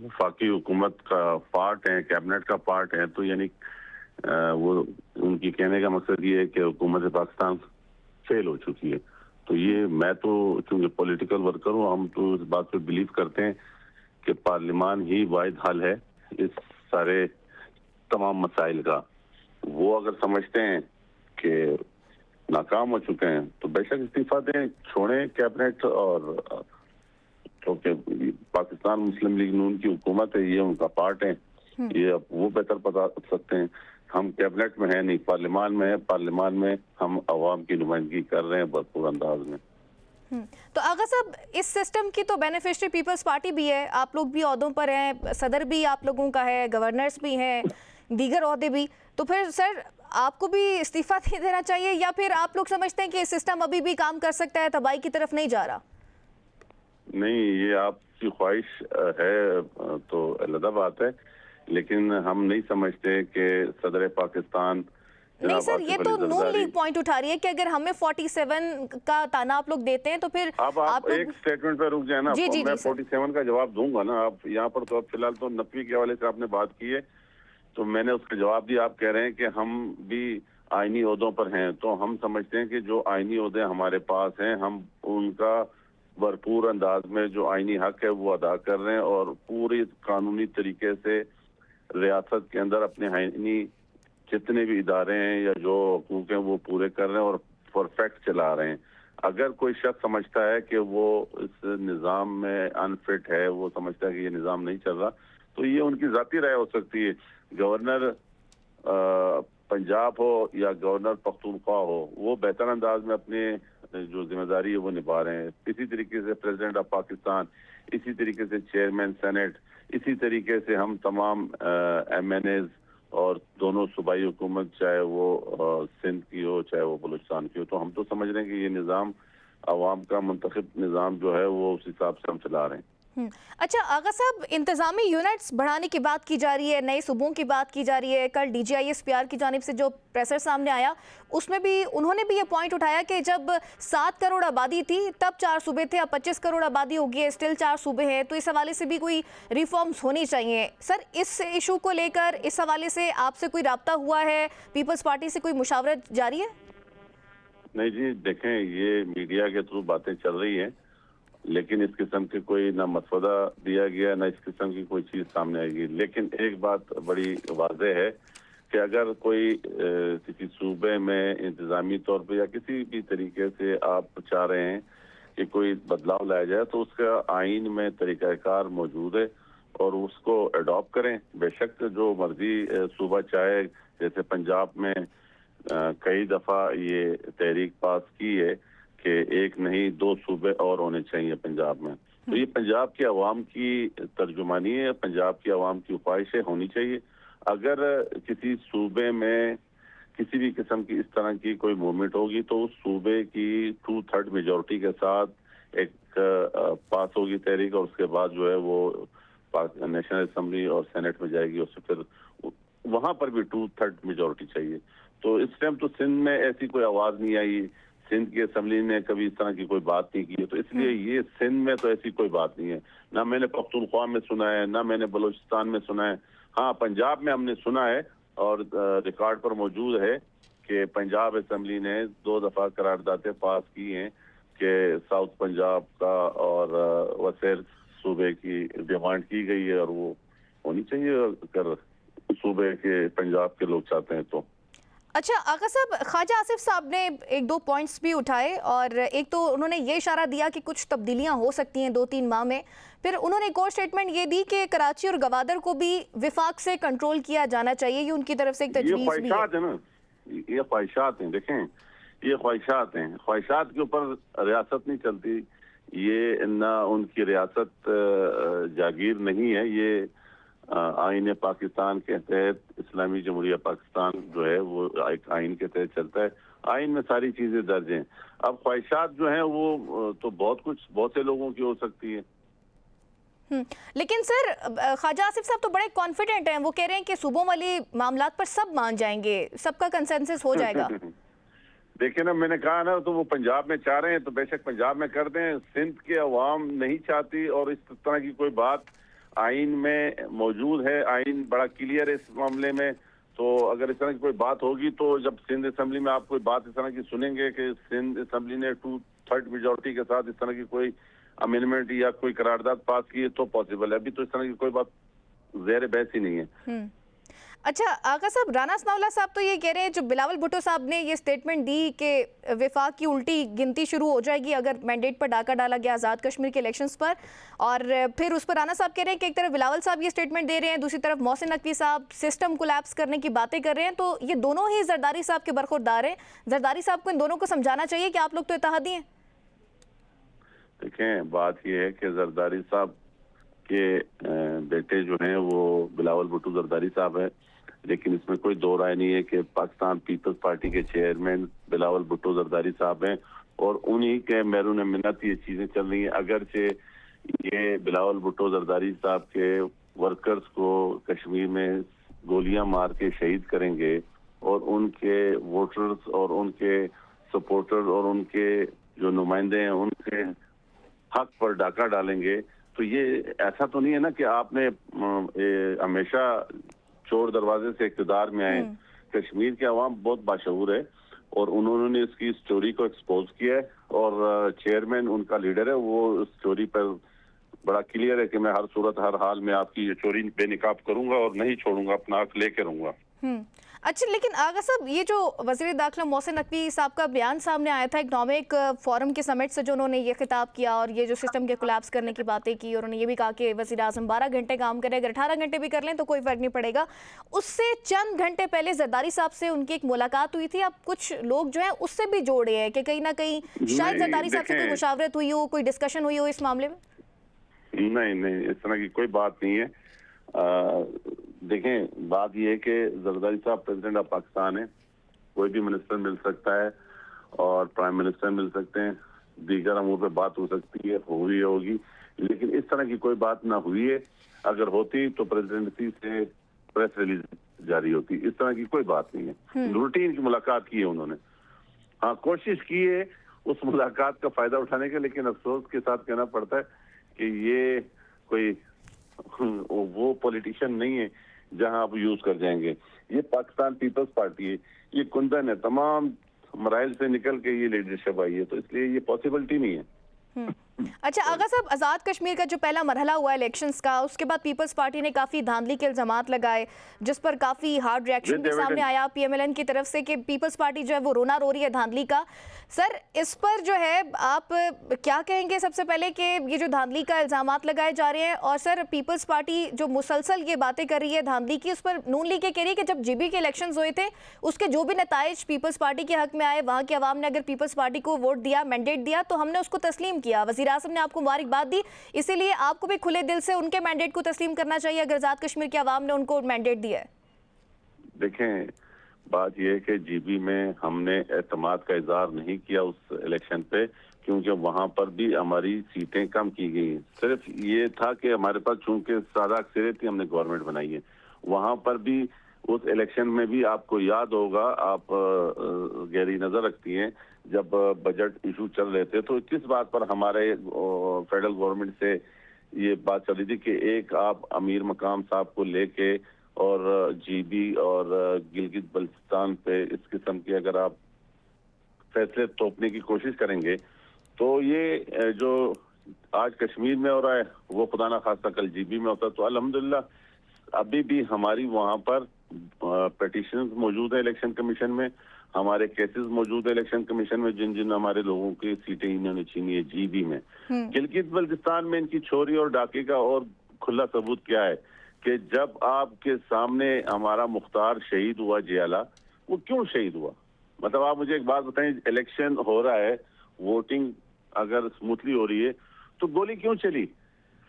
C: वफाकी हुकूमत का पार्ट है, कैबिनेट का पार्ट है। तो यानी वो उनकी कहने का मकसद ये है कि हुकूमत पाकिस्तान फेल हो चुकी है। तो ये मैं तो चूंकि पॉलिटिकल वर्कर हूँ, हम तो इस बात पे बिलीव करते हैं कि पार्लियामान ही वाहिद हल है इस सारे तमाम मसाइल का। वो अगर समझते हैं कि नाकाम हो चुके हैं तो बेशक इस्तीफा दें, छोड़ें कैबिनेट। और क्योंकि पाकिस्तान मुस्लिम लीग नून की हुकूमत है, ये उनका पार्ट है, ये अब वो बेहतर बता सकते हैं। हम कैबिनेट में है नहीं, पार्लियामान में है। पार्लियामान में हम अवाम की नुमाइंदगी कर रहे हैं भरपूर अंदाज में।
A: तो आगा साहब इस सिस्टम की तो बेनिफिशियरी पीपल्स पार्टी भी है, आप लोग भी ओहदों पर हैं, सदर भी आप लोगों का है, गवर्नर्स भी हैं, दीगर ओहदे भी। तो फिर सर आपको भी इस्तीफा दे देना चाहिए, या फिर आप लोग समझते हैं कि सिस्टम अभी भी काम कर सकता है, तबाही की तरफ नहीं जा रहा?
C: नहीं, ये आपकी ख्वाहिश है तो अलग बात है, लेकिन हम नहीं समझते कि सदर पाकिस्तान
A: नहीं सर, ये तो नून लीग पॉइंट उठा रही है कि अगर हमें 47 का ताना आप लोग देते हैं तो फिर
C: आप एक स्टेटमेंट पे रुक जाए ना।
A: जी, जी,
C: मैं
A: जी,
C: 47 का जवाब दूंगा ना। आप यहाँ पर तो अब फिलहाल तो नकवी के हवाले से आपने बात की है, तो मैंने उसका जवाब दिया। आप कह रहे हैं कि हम भी आईनी ओहदों पर हैं, तो हम समझते हैं कि जो आईनी ओहदे हमारे पास हैं, हम उनका भरपूर अंदाज में जो आईनी हक है वो अदा कर रहे हैं और पूरी कानूनी तरीके से रियासत के अंदर अपने आईनी जितने भी इदारे हैं या जो हकूक हैं वो पूरे कर रहे हैं और परफेक्ट चला रहे हैं। अगर कोई शख्स समझता है कि वो इस निज़ाम में अनफिट है, वो समझता है कि ये निज़ाम नहीं चल रहा, तो ये उनकी ज़ाती राय हो सकती है। गवर्नर पंजाब हो या गवर्नर पख्तूनख्वा हो, वो बेहतर अंदाज में अपने जो जिम्मेदारी है वो निभा रहे हैं। इसी तरीके से प्रेसिडेंट ऑफ पाकिस्तान, इसी तरीके से चेयरमैन सेनेट, इसी तरीके से हम तमाम MNAs और दोनों सूबाई हुकूमत, चाहे वो सिंध की हो चाहे वो बलूचिस्तान की हो, तो हम तो समझ रहे हैं कि ये निज़ाम अवाम का मुंतखब निज़ाम जो है वो उस हिसाब से हम चला रहे हैं।
A: अच्छा आगा साहब, इंतजामी यूनिट्स बढ़ाने की बात की जा रही है, नए सूबों की बात की जा रही है। कल DGISPR की जानिब से जो प्रेसर सामने आया उसमें भी उन्होंने भी ये पॉइंट उठाया कि जब 7 करोड़ आबादी थी तब 4 सूबे थे, अब 25 करोड़ आबादी हो गई है, स्टिल 4 सूबे हैं, तो इस हवाले से भी कोई रिफॉर्म्स होनी चाहिए। सर इस इशू को लेकर इस हवाले से आपसे कोई राब्ता हुआ है, पीपल्स पार्टी से कोई मुशावरत जारी है?
C: नहीं जी, देखें, ये मीडिया के थ्रू बातें चल रही हैं, लेकिन इस किस्म के कोई ना मसवदा दिया गया, ना इस किस्म की कोई चीज़ सामने आएगी। लेकिन एक बात बड़ी वाज़ेह है कि अगर कोई किसी सूबे में इंतज़ामी तौर पे या किसी भी तरीके से आप चाह रहे हैं कि कोई बदलाव लाया जाए, तो उसका आइन में तरीक़ाकार मौजूद है और उसको अडॉप्ट करें। बेशक जो मर्जी सूबा चाहे, जैसे पंजाब में کئی دفعہ یہ تحریک پاس کی ہے کہ ایک نہیں 2 صوبے اور ہونے چاہیے پنجاب میں. تو یہ پنجاب کی عوام کی ترجمانی ہے, پنجاب کی عوام کی خواہشیں ہونی چاہیے. اگر کسی صوبے میں کسی بھی قسم کی اس طرح کی کوئی موومنٹ ہوگی تو اس صوبے کی 2/3 میجورٹی کے ساتھ ایک پاس ہوگی تحریک, اور اس کے بعد جو ہے وہ نیشنل اسمبلی اور سینٹ میں جائے گی, اور سے پھر وہاں پر بھی 2/3 میجورٹی چاہیے. تو اس ٹائم تو سندھ میں ایسی کوئی آواز نہیں آئی, سندھ کی اسمبلی نے کبھی اس طرح کی کوئی بات نہیں کی ہے, تو اس لیے یہ سندھ میں تو ایسی کوئی بات نہیں ہے. نہ میں نے پختونخوا میں سنا ہے, نہ میں نے بلوچستان میں سنا ہے. ہاں پنجاب میں ہم نے سنا ہے اور ریکارڈ پر موجود ہے کہ پنجاب اسمبلی نے 2 دفعہ قراردادیں پاس کی ہیں کہ ساؤتھ پنجاب کا اور وسیر صوبے کی ڈیمانڈ کی گئی ہے, اور وہ ہونی چاہیے اگر صوبے کے پنجاب کے لوگ چاہتے ہیں تو.
A: اچھا آقا صاحب, خواجہ آصف صاحب نے 1-2 پوائنٹس بھی اٹھائے, اور ایک تو انہوں نے یہ اشارہ دیا کہ کچھ تبدیلیاں ہو سکتی ہیں 2-3 ماہ میں. پھر انہوں نے ایک اور سٹیٹمنٹ یہ دی کہ کراچی اور گوادر کو بھی وفاق سے کنٹرول کیا جانا چاہیے, یہ ان کی طرف سے ایک تجویز بھی ہے.
C: یہ خواہشات ہیں نا, یہ خواہشات ہیں. دیکھیں یہ خواہشات ہیں, خواہشات کے اوپر ریاست نہیں چلتی. یہ نہ ان کی ریاست جاگیر نہیں ہے, یہ آئین پاکستان کے تحت اسلامی جمہوریہ پاکستان جو ہے وہ ایک آئین کے تحت چلتا ہے. آئین میں ساری چیزیں درج ہیں. اب خواہشات جو ہیں وہ تو بہت سے لوگوں کی ہو سکتی ہے.
A: لیکن سر خواجہ آصف صاحب تو بڑے کانفیڈنٹ ہیں, وہ کہہ رہے ہیں کہ صوبوں والی معاملات پر سب مان جائیں گے, سب کا کنسنسس ہو جائے گا.
C: دیکھیں نا, میں نے کہا نا, تو وہ پنجاب میں چاہ رہے ہیں تو بے شک پنجاب میں کر دیں. سندھ کے عوام نہیں چاہتی, اور اس طرح کی کوئی بات آئین میں موجود ہے, آئین بڑا کلیئر ہے اس معاملے میں. تو اگر اس طرح کی کوئی بات ہوگی تو جب سندھ اسمبلی میں آپ کوئی بات اس طرح کی سنیں گے کہ سندھ اسمبلی نے 2/3 میجورٹی کے ساتھ اس طرح کی کوئی امینڈمنٹ یا کوئی قرارداد پاس کی ہے تو پاسبل ہے. ابھی تو اس طرح کی کوئی بات زیر بحث ہی نہیں ہے.
A: اچھا آقا صاحب, رانا ثناء اللہ صاحب تو یہ کہہ رہے ہیں, جو بلاول بھٹو صاحب نے یہ سٹیٹمنٹ دی کہ وفاق کی الٹی گنتی شروع ہو جائے گی اگر مینڈیٹ پر ڈاکہ ڈالا گیا آزاد کشمیر کے الیکشنز پر, اور پھر اس پر رانا صاحب کہہ رہے ہیں کہ ایک طرف بلاول صاحب یہ سٹیٹمنٹ دے رہے ہیں, دوسری طرف محسن نقوی صاحب سسٹم کولیپس کرنے کی باتیں کر رہے ہیں. تو یہ دونوں ہی زرداری صاحب کے برخوردار ہیں. زرداری صاحب کو ان دونوں کو سمجھانا چاہیے کہ آپ لوگ تو اتحادی ہیں.
C: دیکھیں بات یہ ہے کہ زرداری صاحب کے بیٹے جو ہیں وہ بلاول بھٹو زرداری صاحب ہیں, لیکن اس میں کوئی دو رائے نہیں ہے کہ پاکستان پیپلز پارٹی کے چیئرمین بلاول بھٹو زرداری صاحب ہیں, اور انہی کے بیرون منت یہ چیزیں چل رہی ہیں. اگرچہ یہ بلاول بھٹو زرداری صاحب کے ورکرز کو کشمیر میں گولیاں مار کے شہید کریں گے, اور ان کے ووٹرز اور ان کے سپورٹر اور ان کے جو نمائندے ہیں ان کے حق پر ڈاکہ ڈالیں گے, تو یہ ایسا تو نہیں ہے نا کہ آپ نے ہمیشہ چور دروازے سے اقتدار میں آئے. کشمیر کے عوام بہت باشعور ہے, اور انہوں نے اس کی سٹوری کو ایکسپوز کیا ہے, اور چیئرمین ان کا لیڈر ہے, وہ اس سٹوری پر بڑا کلیئر ہے کہ میں ہر صورت ہر حال میں آپ کی یہ چوری بے نقاب کروں گا اور نہیں چھوڑوں گا, اپنا حق لے کے رہوں گا.
A: اچھا لیکن آغا صاحب, یہ جو وزیر داخلہ محسن نقوی صاحب کا بیان سامنے آیا تھا اکنامک فورم کے سمٹ سے, جو انہوں نے یہ خطاب کیا اور یہ جو سسٹم کے کولیپس کرنے کی باتیں کی, اور انہوں نے یہ بھی کہا کہ وزیر اعظم 12 گھنٹے کام کرے, اگر 18 گھنٹے بھی کر لیں تو کوئی فرق نہیں پڑے گا. اس سے چند گھنٹے پہلے زرداری صاحب سے ان کی ایک ملاقات ہوئی تھی. اب کچھ لوگ جو ہیں اس سے بھی جوڑے ہیں کہ کہیں نہ کہیں شاید زرداری صاحب سے کوئی مشاورت ہوئی ہو, کوئی ڈسکشن ہوئی ہو اس معاملے میں.
C: نہیں, اس طرح کی کوئی بات نہیں ہے. دیکھیں بات یہ ہے کہ زرداری صاحب پریزیڈنٹ آف پاکستان ہے, کوئی بھی منسٹر مل سکتا ہے اور پرائم منسٹر مل سکتے ہیں, دیگر امور پہ بات ہو سکتی ہے, ہوگی, لیکن اس طرح کی کوئی بات نہ ہوئی ہے. اگر ہوتی تو پریزیڈنسی سے پریس ریلیز جاری ہوتی. اس طرح کی کوئی بات نہیں ہے. روٹین کی ملاقات کی ہے انہوں نے, ہاں کوشش کی ہے اس ملاقات کا فائدہ اٹھانے کا, لیکن افسوس کے ساتھ کہنا پڑتا ہے کہ یہ کوئی وہ پولیٹیشین نہیں ہے جہاں آپ یوز کر جائیں گے. یہ پاکستان پیپلز پارٹی ہے, یہ کندن ہے, تمام مراحل سے نکل کے یہ لیڈرشپ آئی ہے, تو اس لیے یہ پاسبلٹی نہیں ہے.
A: अच्छा आगा साहब, आज़ाद कश्मीर का जो पहला मरहला हुआ इलेक्शंस का, उसके बाद पीपल्स पार्टी ने काफ़ी धांधली के इल्ज़ामात लगाए, जिस पर काफ़ी हार्ड रिएक्शन भी सामने आया पीएमएलएन की तरफ से कि पीपल्स पार्टी जो है वो रोना रो रही है धांधली का। सर, इस पर जो है आप क्या कहेंगे सबसे पहले कि ये जो धांधली का इल्ज़ामात लगाए जा रहे हैं, और सर पीपल्स पार्टी जो मुसलसल ये बातें कर रही है धांधली की, उस पर नून लीग ये कह रही है कि जब जीबी के इलेक्शंस हुए थे उसके जो भी नताइज पीपल्स पार्टी के हक में आए, वहाँ की आवाम ने अगर पीपल्स पार्टी को वोट दिया, मैंडेट दिया, तो हमने उसको तस्लीम किया। वज़ीर आज़म ने आपको मुबारकबाद दी, इसीलिए आपको भी खुले दिल से उनके मैंडेट को तस्लीम करना चाहिए अगर आज़ाद कश्मीर की आवाम ने उनको मैंडेट दिया है।
C: देखें, बात यह है कि जीबी में हमने एतमाद का इजहार नहीं किया उस इलेक्शन पे, क्योंकि वहां पर भी हमारी सीटें कम की गई। सिर्फ ये था कि हमारे पास चूंकि सादा अक्सरियत थी, हमने गवर्नमेंट बनाई है। वहां पर भी उस इलेक्शन में भी आपको याद होगा, आप गहरी नजर रखती हैं, जब बजट इशू चल रहे थे तो किस बात पर हमारे फेडरल गवर्नमेंट से ये बात चल रही थी कि एक आप अमीर मकाम साहब को लेके और जीबी और गिलगित बल्तिस्तान पे इस किस्म के अगर आप फैसले थोपने की कोशिश करेंगे तो ये जो आज कश्मीर में हो रहा है वो खुदा ना खास्ता कल जीबी में होता। तो अल्हम्दुलिल्लाह अभी भी हमारी वहां पर पिटीशंस मौजूद है इलेक्शन कमीशन में, हमारे केसेस मौजूद है इलेक्शन कमीशन में, जिन जिन हमारे लोगों की सीटें इन्होंने छीनी है जीबी में। गिलगित बल्तिस्तान में इनकी चोरी और डाके का और खुला सबूत क्या है कि जब आपके सामने हमारा मुख्तार शहीद हुआ जियाला, वो क्यों शहीद हुआ? मतलब आप मुझे एक बात बताएं, इलेक्शन हो रहा है, वोटिंग अगर स्मूथली हो रही है तो गोली क्यों चली?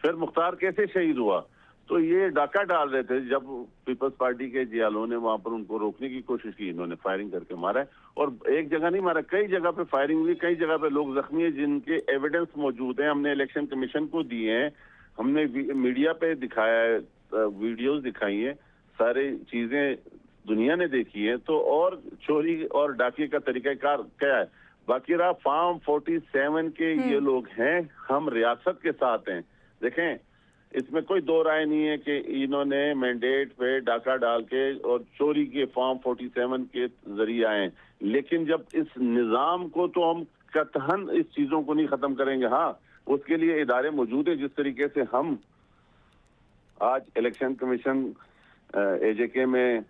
C: फिर मुख्तार कैसे शहीद हुआ? तो ये डाका डाल रहे थे जब पीपल्स पार्टी के जियालों ने वहां पर उनको रोकने की कोशिश की, इन्होंने फायरिंग करके मारा है। और एक जगह नहीं मारा, कई जगह पे फायरिंग हुई, कई जगह पे लोग जख्मी हैं जिनके एविडेंस मौजूद हैं, हमने इलेक्शन कमीशन को दिए हैं, हमने मीडिया पे दिखाया है, वीडियोस दिखाई है, सारी चीजें दुनिया ने देखी है। तो और चोरी और डाके का तरीकाकार क्या है? बाकी रहा फार्म 47 के ये लोग हैं, हम रियासत के साथ हैं। देखें, इसमें कोई दो राय नहीं है कि इन्होंने मैंडेट पे डाका डाल के और चोरी के फॉर्म 47 के जरिए आए, लेकिन जब इस निजाम को तो हम कतहन इस चीजों को नहीं खत्म करेंगे। हाँ, उसके लिए इदारे मौजूद हैं। जिस तरीके से हम आज इलेक्शन कमीशन एजेके में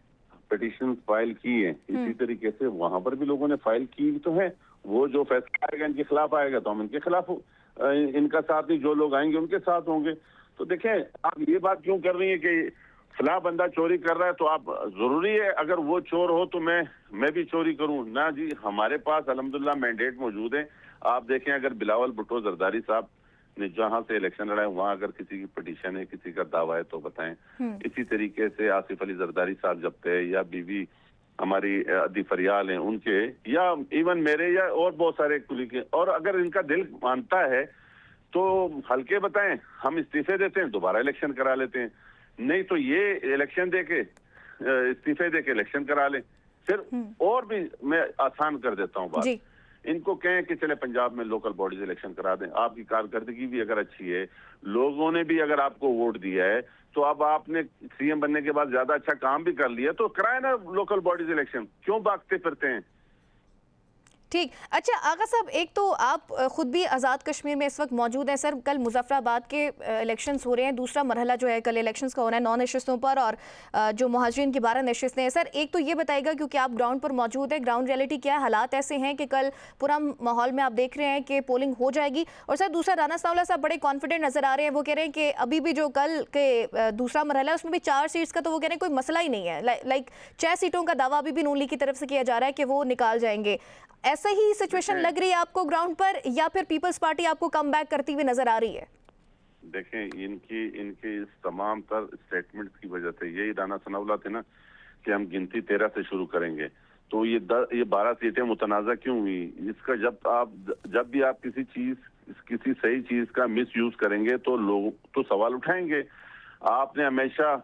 C: पिटीशन फाइल की है, इसी तरीके से वहां पर भी लोगों ने फाइल की तो है। वो जो फैसला आएगा इनके खिलाफ आएगा तो हम इनके खिलाफ इनका साथ नहीं, जो लोग आएंगे उनके साथ होंगे। तो देखें, आप ये बात क्यों कर रही है कि फला बंदा चोरी कर रहा है तो आप जरूरी है अगर वो चोर हो तो मैं भी चोरी करूं? ना जी, हमारे पास अल्हम्दुलिल्लाह मैंडेट मौजूद है। आप देखें, अगर बिलावल भुट्टो जरदारी साहब ने जहां से इलेक्शन लड़ा है वहां अगर किसी की पिटीशन है, किसी का दावा है तो बताएं। इसी तरीके से आसिफ अली जरदारी साहब जब थे, या बीवी हमारी अदी फरियाल हैं उनके, या इवन मेरे, या और बहुत सारे कुली के। और अगर इनका दिल मानता है तो हल्के बताएं, हम इस्तीफे देते हैं, दोबारा इलेक्शन करा लेते हैं। नहीं तो ये इलेक्शन देके इस्तीफे देके इलेक्शन करा लें। फिर और भी मैं आसान कर देता हूँ बात, इनको कहें कि चले पंजाब में लोकल बॉडीज इलेक्शन करा दें। आपकी कारकर्दगी भी अगर अच्छी है, लोगों ने भी अगर आपको वोट दिया है, तो अब आपने सीएम बनने के बाद ज्यादा अच्छा काम भी कर लिया, तो कराए ना लोकल बॉडीज इलेक्शन, क्यों भागते फिरते हैं?
A: ठीक। अच्छा आगा साहब, एक तो आप खुद भी आज़ाद कश्मीर में इस वक्त मौजूद हैं। सर, कल मुजफ्फराबाद के इलेक्शंस हो रहे हैं, दूसरा मरहला जो है कल इलेक्शंस का हो रहा है 9 नशिस्तों पर, और जो मुहाजिरीन की 12 नशिस्तें हैं। सर, एक तो ये बताइएगा, क्योंकि आप ग्राउंड पर मौजूद है, ग्राउंड रियलिटी क्या है? हालात ऐसे हैं कि कल पूरा माहौल में आप देख रहे हैं कि पोलिंग हो जाएगी। और सर दूसरा, राना सनाउल्लाह साहब बड़े कॉन्फिडेंट नजर आ रहे हैं, वो कह रहे हैं कि अभी भी जो कल के दूसरा मरहला है उसमें भी 4 सीट्स का तो वो कह रहे हैं कोई मसला ही नहीं है। लाइक 6 सीटों का दावा अभी भी नून लीग की तरफ से किया जा रहा है कि वो निकाल जाएंगे। ऐसा ही सिचुएशन लग रही है आपको ग्राउंड पर, या फिर पीपल्स पार्टी आपको कम बैक करती हुई नजर आ रही है?
C: देखें, इनकी इस तमाम तर स्टेटमेंट्स की वजह से, यही राना सनाउल्लाह थे ना कि हम गिनती 13 से शुरू करेंगे, तो ये 12 सीटें मुतनाज़ा क्यों हुई? इसका जब भी आप किसी सही चीज का मिस यूज करेंगे तो लोग तो सवाल उठाएंगे। आपने हमेशा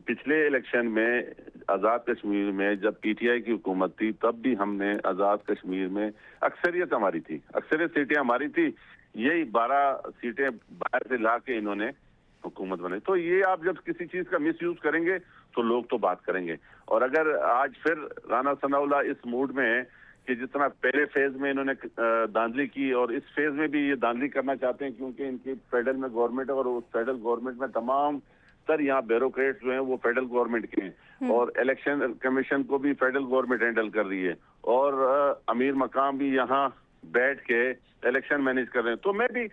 C: पिछले इलेक्शन में आज़ाद कश्मीर में जब पीटीआई की हुकूमत थी, तब भी हमने आज़ाद कश्मीर में अक्सरियत हमारी थी, अक्सरियत सीटें हमारी थी, यही 12 सीटें बाहर से ला के इन्होंने हुकूमत बनाई। तो ये आप जब किसी चीज का मिस यूज करेंगे तो लोग तो बात करेंगे। और अगर आज फिर राना सनाउल्लाह इस मूड में है کہ جس طرح پہلے فیز میں انہوں نے دھاندلی کی اور اس فیز میں بھی یہ دھاندلی کرنا چاہتے ہیں، کیونکہ ان کی فیڈرل میں گورنمنٹ اور اس فیڈرل گورنمنٹ میں تمام تر یہاں بیوروکریٹس جو ہیں وہ فیڈرل گورنمنٹ کے ہیں، اور الیکشن کمیشن کو بھی فیڈرل گورنمنٹ ہینڈل کر رہی ہے، اور امیر مقام بھی یہاں بیٹھ کے الیکشن مینیج کر رہے ہیں۔ تو میں بھی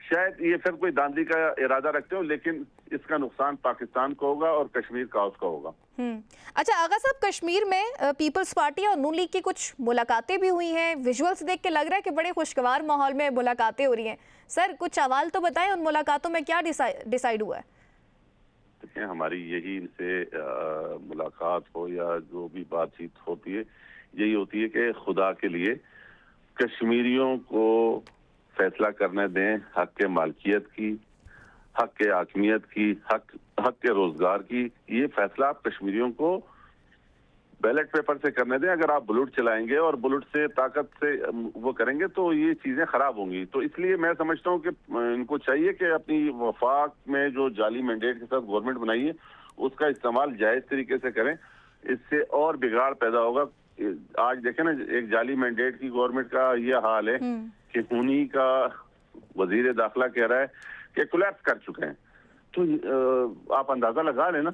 C: شاید یہ پھر کوئی دھاندلی کا ارادہ رکھتے ہوں، لیکن اس کا نقصان پاکستان کو ہوگا اور کشمیر کا اس کا ہوگا۔
A: اچھا آغا صاحب، کشمیر میں پیپلز پارٹی اور نون لیگ کی کچھ ملاقاتیں بھی ہوئی ہیں، ویژولز دیکھ کے لگ رہا ہے کہ بڑے خوشگوار ماحول میں ملاقاتیں ہو رہی ہیں۔ سر کچھ احوال تو بتائیں، ان ملاقاتوں میں کیا ڈیسائیڈ ہوا ہے؟
C: دیکھیں، ہماری یہی ان سے ملاقات ہو یا جو بھی بات چیت ہوتی ہے، یہی ہوتی ہے کہ خدا کے لیے کشمیریوں کو فیصلہ کرنے دیں حق کے مالکیت کی، حق کے حاکمیت کی، حق کے روزگار کی۔ یہ فیصلہ آپ کشمیریوں کو بیلٹ پیپر سے کرنے دیں۔ اگر آپ بلٹ چلائیں گے اور بلٹ سے طاقت سے وہ کریں گے تو یہ چیزیں خراب ہوں گی۔ تو اس لیے میں سمجھتا ہوں کہ ان کو چاہیے کہ اپنی وفاق میں جو جعلی مینڈیٹ کے ساتھ گورنمنٹ بنائی ہے اس کا استعمال جائز طریقے سے کریں، اس سے اور بگاڑ پیدا ہوگا۔ آج دیکھیں نا، ایک جعلی مینڈیٹ کی گورنمنٹ کا یہ حال ہے کہ انہی کا وزیر داخلہ کہہ رہا ہے کہ کولیپس کر چکے ہیں۔ تو آپ اندازہ لگا لیں نا،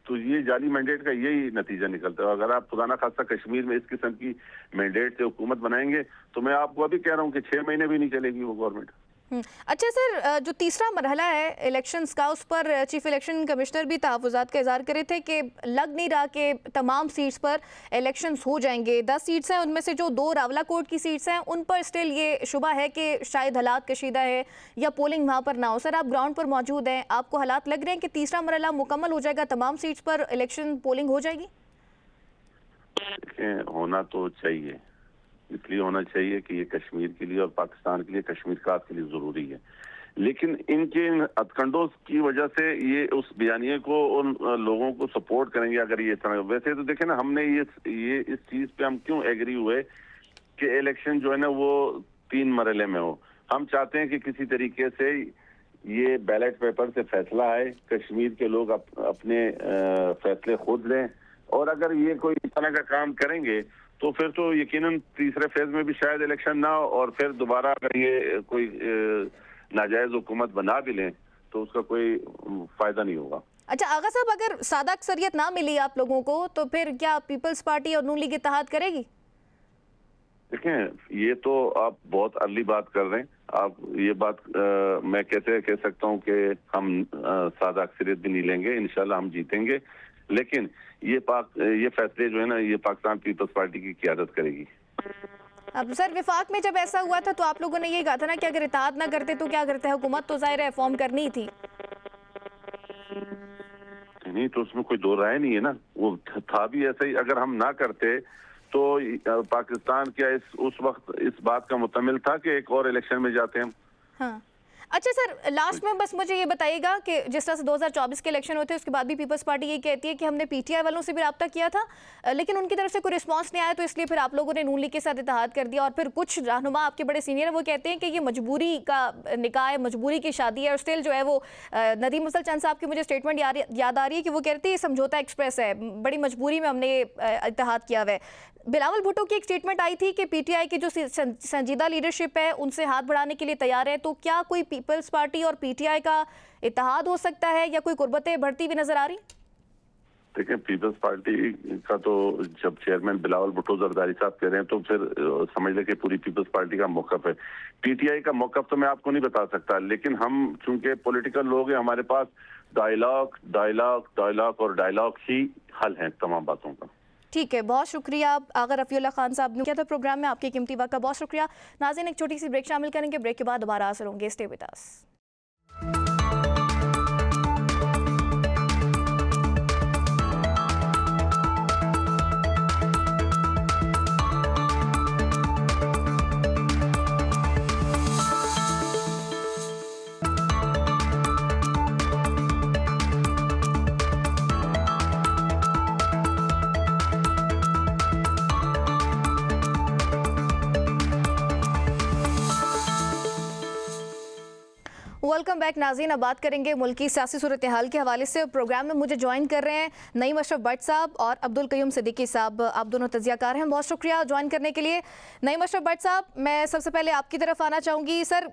C: تو یہ جعلی مینڈیٹ کا یہی نتیجہ نکلتا ہے۔ اگر آپ خدا نہ خواستہ کشمیر میں اس قسم کی مینڈیٹ سے حکومت بنائیں گے تو میں آپ کو ابھی کہہ رہا ہوں کہ 6 مہینے بھی نہیں چلے گی وہ گورنمنٹ۔
A: اچھا سر، جو تیسرا مرحلہ ہے الیکشنز کا، اس پر چیف الیکشن کمشنر بھی تحفظات کا اظہار کرے تھے کہ لگ نہیں رہا کہ تمام سیٹس پر الیکشنز ہو جائیں گے۔ 10 سیٹس ہیں، ان میں سے جو 2 راولہ کوٹ کی سیٹس ہیں ان پر اسٹل یہ شبہ ہے کہ شاید حالات کشیدہ ہے یا پولنگ وہاں پر نہ ہو۔ سر آپ گراؤنڈ پر موجود ہیں، آپ کو حالات لگ رہے ہیں کہ تیسرا مرحلہ مکمل ہو جائے گا، تمام سیٹس پر الیکشن پولنگ ہو جائے گی؟
C: ہونا تو چاہیے، اس لیے ہونا چاہیے کہ یہ کشمیر کے لیے اور پاکستان کے لیے، کشمیر خاص کے لیے ضروری ہے، لیکن ان کے ہتھکنڈوں کی وجہ سے یہ اس بیانیے کو ان لوگوں کو سپورٹ کریں گے اگر یہ اس طرح۔ ویسے تو دیکھیں نا، ہم نے یہ اس چیز پہ ہم کیوں ایگری ہوئے کہ الیکشن جو ہے نا وہ 3 مرحلے میں ہو۔ ہم چاہتے ہیں کہ کسی طریقے سے یہ بیلٹ پیپر سے فیصلہ آئے، کشمیر کے لوگ اپنے فیصلے خود لیں، اور اگر یہ کوئی اس طرح کا کام کریں گے تو پھر تو یقیناً تیسرے فیز میں بھی شاید الیکشن نہ ہو، اور پھر دوبارہ اگر یہ کوئی ناجائز حکومت بنا بھی لیں تو اس کا کوئی فائدہ نہیں ہوگا۔
A: اچھا آغا صاحب، اگر سادہ اکثریت نہ ملی آپ لوگوں کو تو پھر کیا پیپلز پارٹی اور نون لیگ اتحاد کرے گی؟
C: دیکھیں، یہ تو آپ بہت ارلی بات کر رہے ہیں۔ آپ یہ بات میں کیسے کہہ سکتا ہوں کہ ہم سادہ اکثریت بھی نہیں لیں گے، انشاءاللہ ہم جیتیں گے، لیکن یہ فیصلے جو ہے نا یہ پاکستان پیپلز پارٹی کی قیادت کرے گی۔
A: اب سر وفاق میں جب ایسا ہوا تھا تو آپ لوگوں نے یہ کہا تھا نا کہ اگر اتحاد نہ کرتے تو کیا کرتے، حکومت تو ظاہر ہے فارم کرنی ہی تھی۔
C: نہیں تو اس میں کوئی دو رائے نہیں ہے نا، وہ تھا بھی ایسا ہی۔ اگر ہم نہ کرتے تو پاکستان کیا اس وقت اس بات کا متمل تھا کہ ایک اور الیکشن میں جاتے ہیں۔
A: ہاں اچھا سر، لاسٹ میں بس مجھے یہ بتائیے گا کہ جس طرح سے 2024 کے الیکشن ہوتے ہیں اس کے بعد بھی پیپلز پارٹی یہ کہتی ہے کہ ہم نے پی ٹی آئی والوں سے بھی رابطہ کیا تھا لیکن ان کی طرف سے کوئی رسپانس نہیں آیا، تو اس لیے پھر آپ لوگوں نے نون لیگ کے ساتھ اتحاد کر دیا، اور پھر کچھ رہنما آپ کے بڑے سینئر ہیں وہ کہتے ہیں کہ یہ مجبوری کا نکاح ہے، مجبوری کی شادی ہے، اور اسٹل جو ہے وہ ندیم افضل چند صاحب کی مجھے اسٹیٹمنٹ یاد آ رہی ہے کہ وہ کہتے ہیں یہ سمجھوتا ایکسپریس ہے، بڑی مجبوری میں ہم نے اتحاد کیا ہوا ہے۔ بلاول بھٹو کی ایک اسٹیٹمنٹ آئی تھی کہ پی ٹی آئی کی جو سنجیدہ لیڈرشپ ہے ان سے ہاتھ بڑھانے کے لیے تیار ہے، تو کیا کوئی پیپلز پارٹی اور پی ٹی آئی کا اتحاد ہو سکتا ہے یا کوئی قربتیں بڑھتی ہوئی نظر آ رہی؟
C: دیکھیں، پیپلز پارٹی کا تو جب چیئرمین بلاول بھٹو زرداری صاحب کہہ رہے ہیں تو پھر سمجھ لیں کہ پوری پیپلز پارٹی کا موقف ہے۔ پی ٹی آئی کا موقف تو میں آپ کو نہیں بتا سکتا، لیکن ہم چونکہ پولیٹیکل لوگ ہیں، ہمارے پاس ڈائلاگ اور ڈائلاگ ہی حل ہیں تمام باتوں کا۔
A: ٹھیک ہے، بہت شکریہ آغا رفیع اللہ خان صاحب نے کیا تھا پروگرام میں، آپ کے قیمتی وقت کا بہت شکریہ۔ ناظرین ایک چھوٹی سی بریک شامل کریں گے، بریک کے بعد دوبارہ حاضر ہوں گے، stay with us. Welcome back नाज़रीन। अब बात करेंगे मुल्की सियासी सूरत हाल के हवाले से। प्रोग्राम में मुझे ज्वाइन कर रहे हैं नईम अशरफ भट्ट साहब और अब्दुल कयूम सिद्दीकी साहब। आप दोनों तजियाकार हैं, बहुत शुक्रिया ज्वाइन करने के लिए। नईम अशरफ भट्ट साहब, मैं सबसे पहले आपकी तरफ आना चाहूँगी। सर,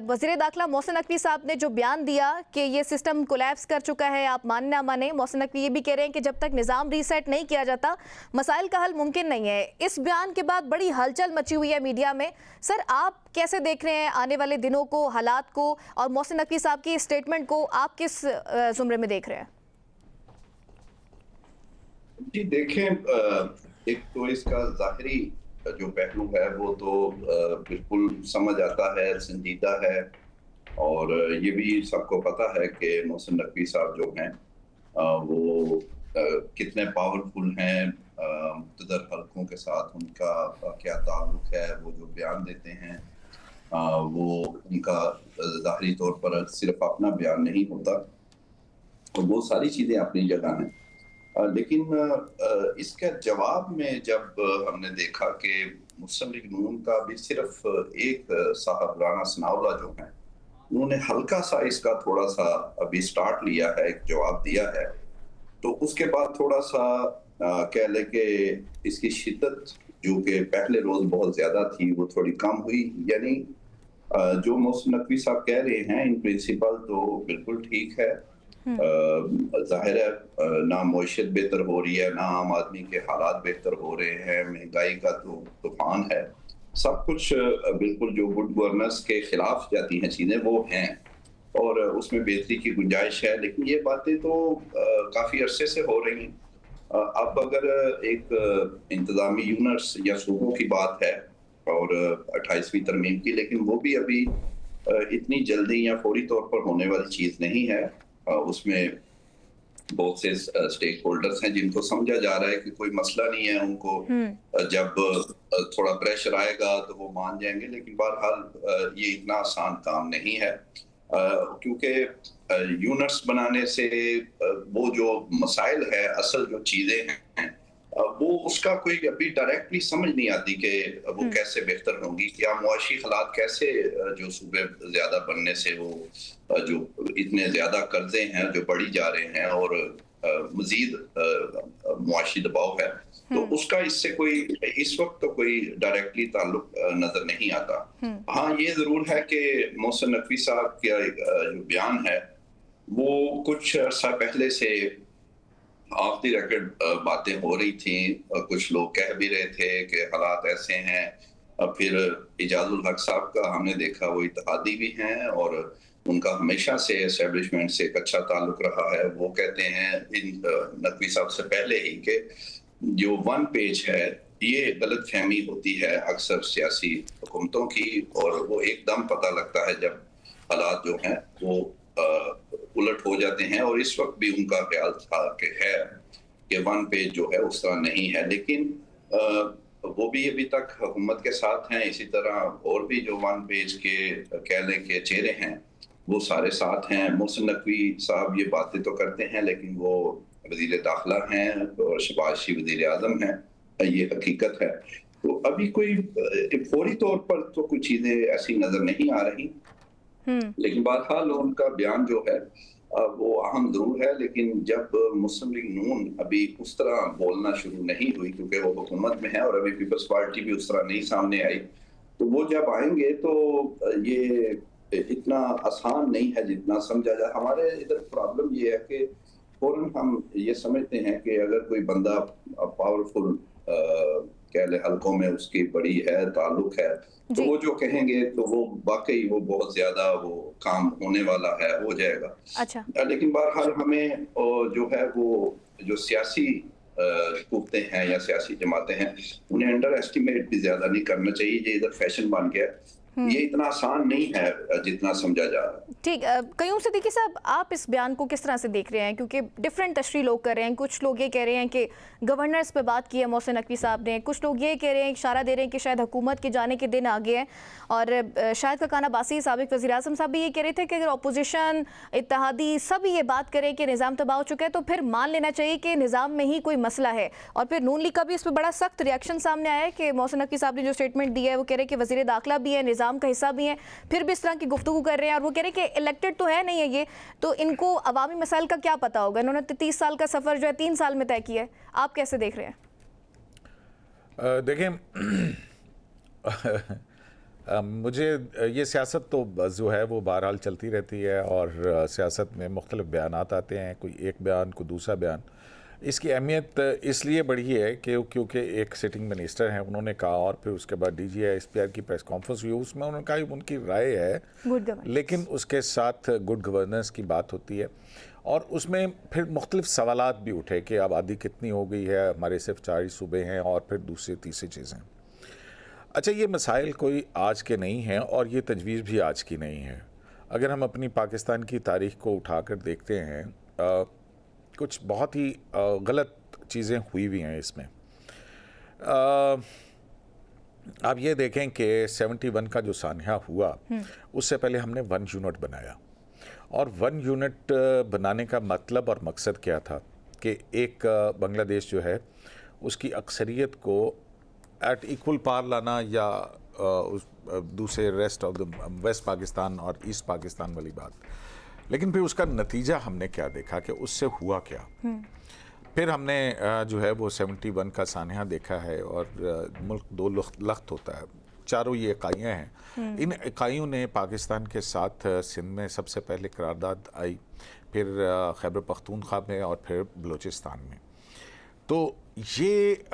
A: वज़ीर दाखिला मोहसिन नकवी साहब ने जो बयान दिया कि ये सिस्टम कोलैप्स कर चुका है, आप माने ना माने, मोहसिन नकवी ये भी कह रहे हैं कि जब तक निज़ाम रीसेट नहीं किया जाता मसाइल का हल मुमकिन नहीं है। इस बयान के बाद बड़ी हलचल मची हुई है मीडिया में। सर, आप कैसे देख रहे हैं आने वाले दिनों को, हालात को, और मोहसिन नकवी साहब की स्टेटमेंट को आप किस जुमरे में देख रहे हैं?
D: जी देखें, एक तो इसका ज़ाहिरी जो पहलू है वो तो बिल्कुल समझ आता है, संजीदा है, और ये भी सबको पता है कि मोहसिन नकवी साहब जो हैं वो कितने पावरफुल हैं, मुक़्तदर हलकों के साथ उनका क्या ताल्लुक़ है। वो जो बयान देते हैं वो उनका ज़ाहिरी तौर पर सिर्फ अपना बयान नहीं होता, और वो सारी चीज़ें अपनी जगह हैं। लेकिन इसके जवाब में जब हमने देखा कि मुस्लिम लीग नून का भी सिर्फ एक साहब राना सनाउल्लाह जो हैं उन्होंने हल्का सा इसका थोड़ा सा अभी स्टार्ट लिया है, एक जवाब दिया है, तो उसके बाद थोड़ा सा कह ले कि इसकी शिद्दत जो कि पहले रोज बहुत ज्यादा थी वो थोड़ी कम हुई। यानी जो मोहसिन नकवी साहब कह रहे हैं इन प्रिंसिपल तो बिल्कुल ठीक है। जाहिर है ना मईशत बेहतर हो रही है, ना आम आदमी के हालात बेहतर हो रहे हैं, महंगाई का तो तूफान है, सब कुछ बिल्कुल जो गुड गवर्नेंस के खिलाफ जाती हैं चीजें वो हैं, और उसमें बेहतरी की गुंजाइश है। लेकिन ये बातें तो काफी अरसे से हो रही हैं। अब अगर एक इंतजामी यूनिट्स या सूबों की बात है और 28वीं तरमीम की, लेकिन वो भी अभी इतनी जल्दी या फौरी तौर पर होने वाली चीज नहीं है। उसमें बहुत से स्टेक होल्डर्स हैं जिनको समझा जा रहा है कि कोई मसला नहीं है, उनको जब थोड़ा प्रेशर आएगा तो वो मान जाएंगे। लेकिन बहरहाल ये इतना आसान काम नहीं है, क्योंकि यूनिट्स बनाने से वो जो मसाइल है, असल जो चीजें हैं वो उसका कोई अभी डायरेक्टली समझ नहीं आती कि वो कैसे बेहतर होंगी, क्या मुआशी हालात कैसे जो सूबे ज्यादा बनने से वो जो इतने ज्यादा कर्जे हैं जो बढ़ी जा रहे हैं और मजीद मुआशी दबाव है, तो उसका इससे कोई इस वक्त तो कोई डायरेक्टली ताल्लुक नजर नहीं आता। हाँ, ये जरूर है कि मोहसिन नकवी साहब का जो बयान है वो कुछ अर्सा पहले से ऑफ द रिकॉर्ड बातें हो रही थी, कुछ लोग कह भी रहे थे कि हालात ऐसे हैं। फिर इजाजुल हक साहब का हमने देखा, वो इत्तेहादी भी हैं और उनका हमेशा से एस्टेब्लिशमेंट से एक अच्छा ताल्लुक रहा है। वो कहते हैं इन नकवी साहब से पहले ही कि जो वन पेज है ये गलत फहमी होती है अक्सर सियासी हुकूमतों की, और वो एकदम पता लगता है जब हालात जो हैं वो उलट हो जाते हैं। और इस वक्त भी उनका ख्याल था कि है कि वन पेज जो है उस तरह नहीं है, लेकिन वो भी अभी तक हुकूमत के साथ हैं। इसी तरह और भी जो वन पेज के कह लें के चेहरे हैं वो सारे साथ हैं। मोहसिन नकवी साहब ये बातें तो करते हैं लेकिन वो वजीर दाखिला हैं और शहबाज शरीफ वजीर आजम हैं, ये हकीकत है। तो अभी कोई फौरी तौर पर तो कुछ चीजें ऐसी नजर नहीं आ रही, लेकिन बहरहाल उनका बयान जो है वो अहम जरूर है। लेकिन जब मुस्लिम लीग नून अभी उस तरह बोलना शुरू नहीं हुई, क्योंकि वो हुकूमत में है और अभी पीपल्स पार्टी भी उस तरह नहीं सामने आई, तो वो जब आएंगे तो ये इतना आसान नहीं है जितना समझा जाए। हमारे इधर प्रॉब्लम ये है कि फौरन हम ये समझते हैं कि अगर कोई बंदा पावरफुल कह ले हलकों में उसकी बड़ी है, ताल्लुक है, तो वो जो कहेंगे तो वो वाकई वो बहुत ज्यादा वो काम होने वाला है, हो जाएगा।
A: अच्छा।
D: लेकिन बहरहाल हमें जो है वो जो सियासी कुत्ते हैं या सियासी जमातें हैं उन्हें अंडर एस्टिमेट भी ज्यादा नहीं करना चाहिए। ये इधर फैशन बन गया, ये इतना आसान नहीं है जितना समझा जा रहा है।
A: ठीक, कयूम सिद्दीकी साहब, आप इस बयान को किस तरह से देख रहे हैं? क्योंकि डिफरेंट तशरीह लोग कर रहे हैं। कुछ लोग ये कह रहे हैं कि गवर्नर्स पे बात की है मोहसिन नकवी साहब ने, कुछ लोग ये कह रहे हैं, इशारा दे रहे हैं कि शायद हुकूमत के जाने के दिन आ गए हैं, और शायद खकान अब्बासी साबिक वज़ीर आज़म साहब भी ये कह रहे थे कि अगर अपोजिशन, इत्तेहादी सब ये बात करें कि निज़ाम तबाह हो चुका है तो फिर मान लेना चाहिए कि निज़ाम में ही कोई मसला है। और फिर नून लीग का भी इस पर बड़ा सख्त रिएक्शन सामने आया है कि मोहसिन नकवी साहब ने जो स्टेटमेंट दी है वो कह रहे हैं कि वज़ीर दाखिला भी है, निज़ाम का हिस्सा भी हैं, फिर भी इस तरह की गुफ्तगू कर रहे हैं और वो कह रहे हैं कि इलेक्टेड तो है नहीं है ये, तो इनको अवामी मसाइल का क्या पता होगा। इन्होंने 30 साल का सफ़र जो है 3 साल में तय किया है। आप कैसे देख रहे हैं?
E: देखें मुझे ये सियासत तो जो है वो बहरहाल चलती रहती है और सियासत में मुख्तलिफ बयानात आते हैं, कोई एक बयान कोई दूसरा बयान। इसकी अहमियत इसलिए बढ़ी है कि क्योंकि एक सिटिंग मिनिस्टर हैं, उन्होंने कहा और फिर उसके बाद DGI SPR की प्रेस कॉन्फ्रेंस हुई, उसमें उन्होंने कहा उनकी राय है, लेकिन उसके साथ गुड गवर्नेंस की बात होती है और उसमें फिर मुख्तलिफ सवालात भी उठे कि आबादी कितनी हो गई है, हमारे सिर्फ 4 ही सूबे हैं और फिर दूसरी तीसरी चीज़ें। अच्छा, ये मसाइल कोई आज के नहीं हैं और ये तजवीज़ भी आज की नहीं है। अगर हम अपनी पाकिस्तान की तारीख़ को उठाकर देखते हैं, कुछ बहुत ही गलत चीज़ें हुई हुई हैं इसमें। आप ये देखें कि 71 का जो सानहा हुआ, उससे पहले हमने 1 यूनिट बनाया और 1 यूनिट बनाने का मतलब और मकसद क्या था कि एक बांग्लादेश जो है उसकी अक्सरियत को एट इक्वल पार लाना या उस दूसरे rest of the West Pakistan और ईस्ट पाकिस्तान वाली बात। लेकिन फिर उसका नतीजा हमने क्या देखा कि उससे हुआ क्या। फिर हमने जो है वो 71 का सानहा देखा है और मुल्क 2 लख्त होता है, चारों ये इकाइयाँ हैं। इन इकाइयों ने पाकिस्तान के साथ सिंध में सबसे पहले करारदाद आई, फिर खैबर पख्तूनख्वा में और फिर बलूचिस्तान में। तो ये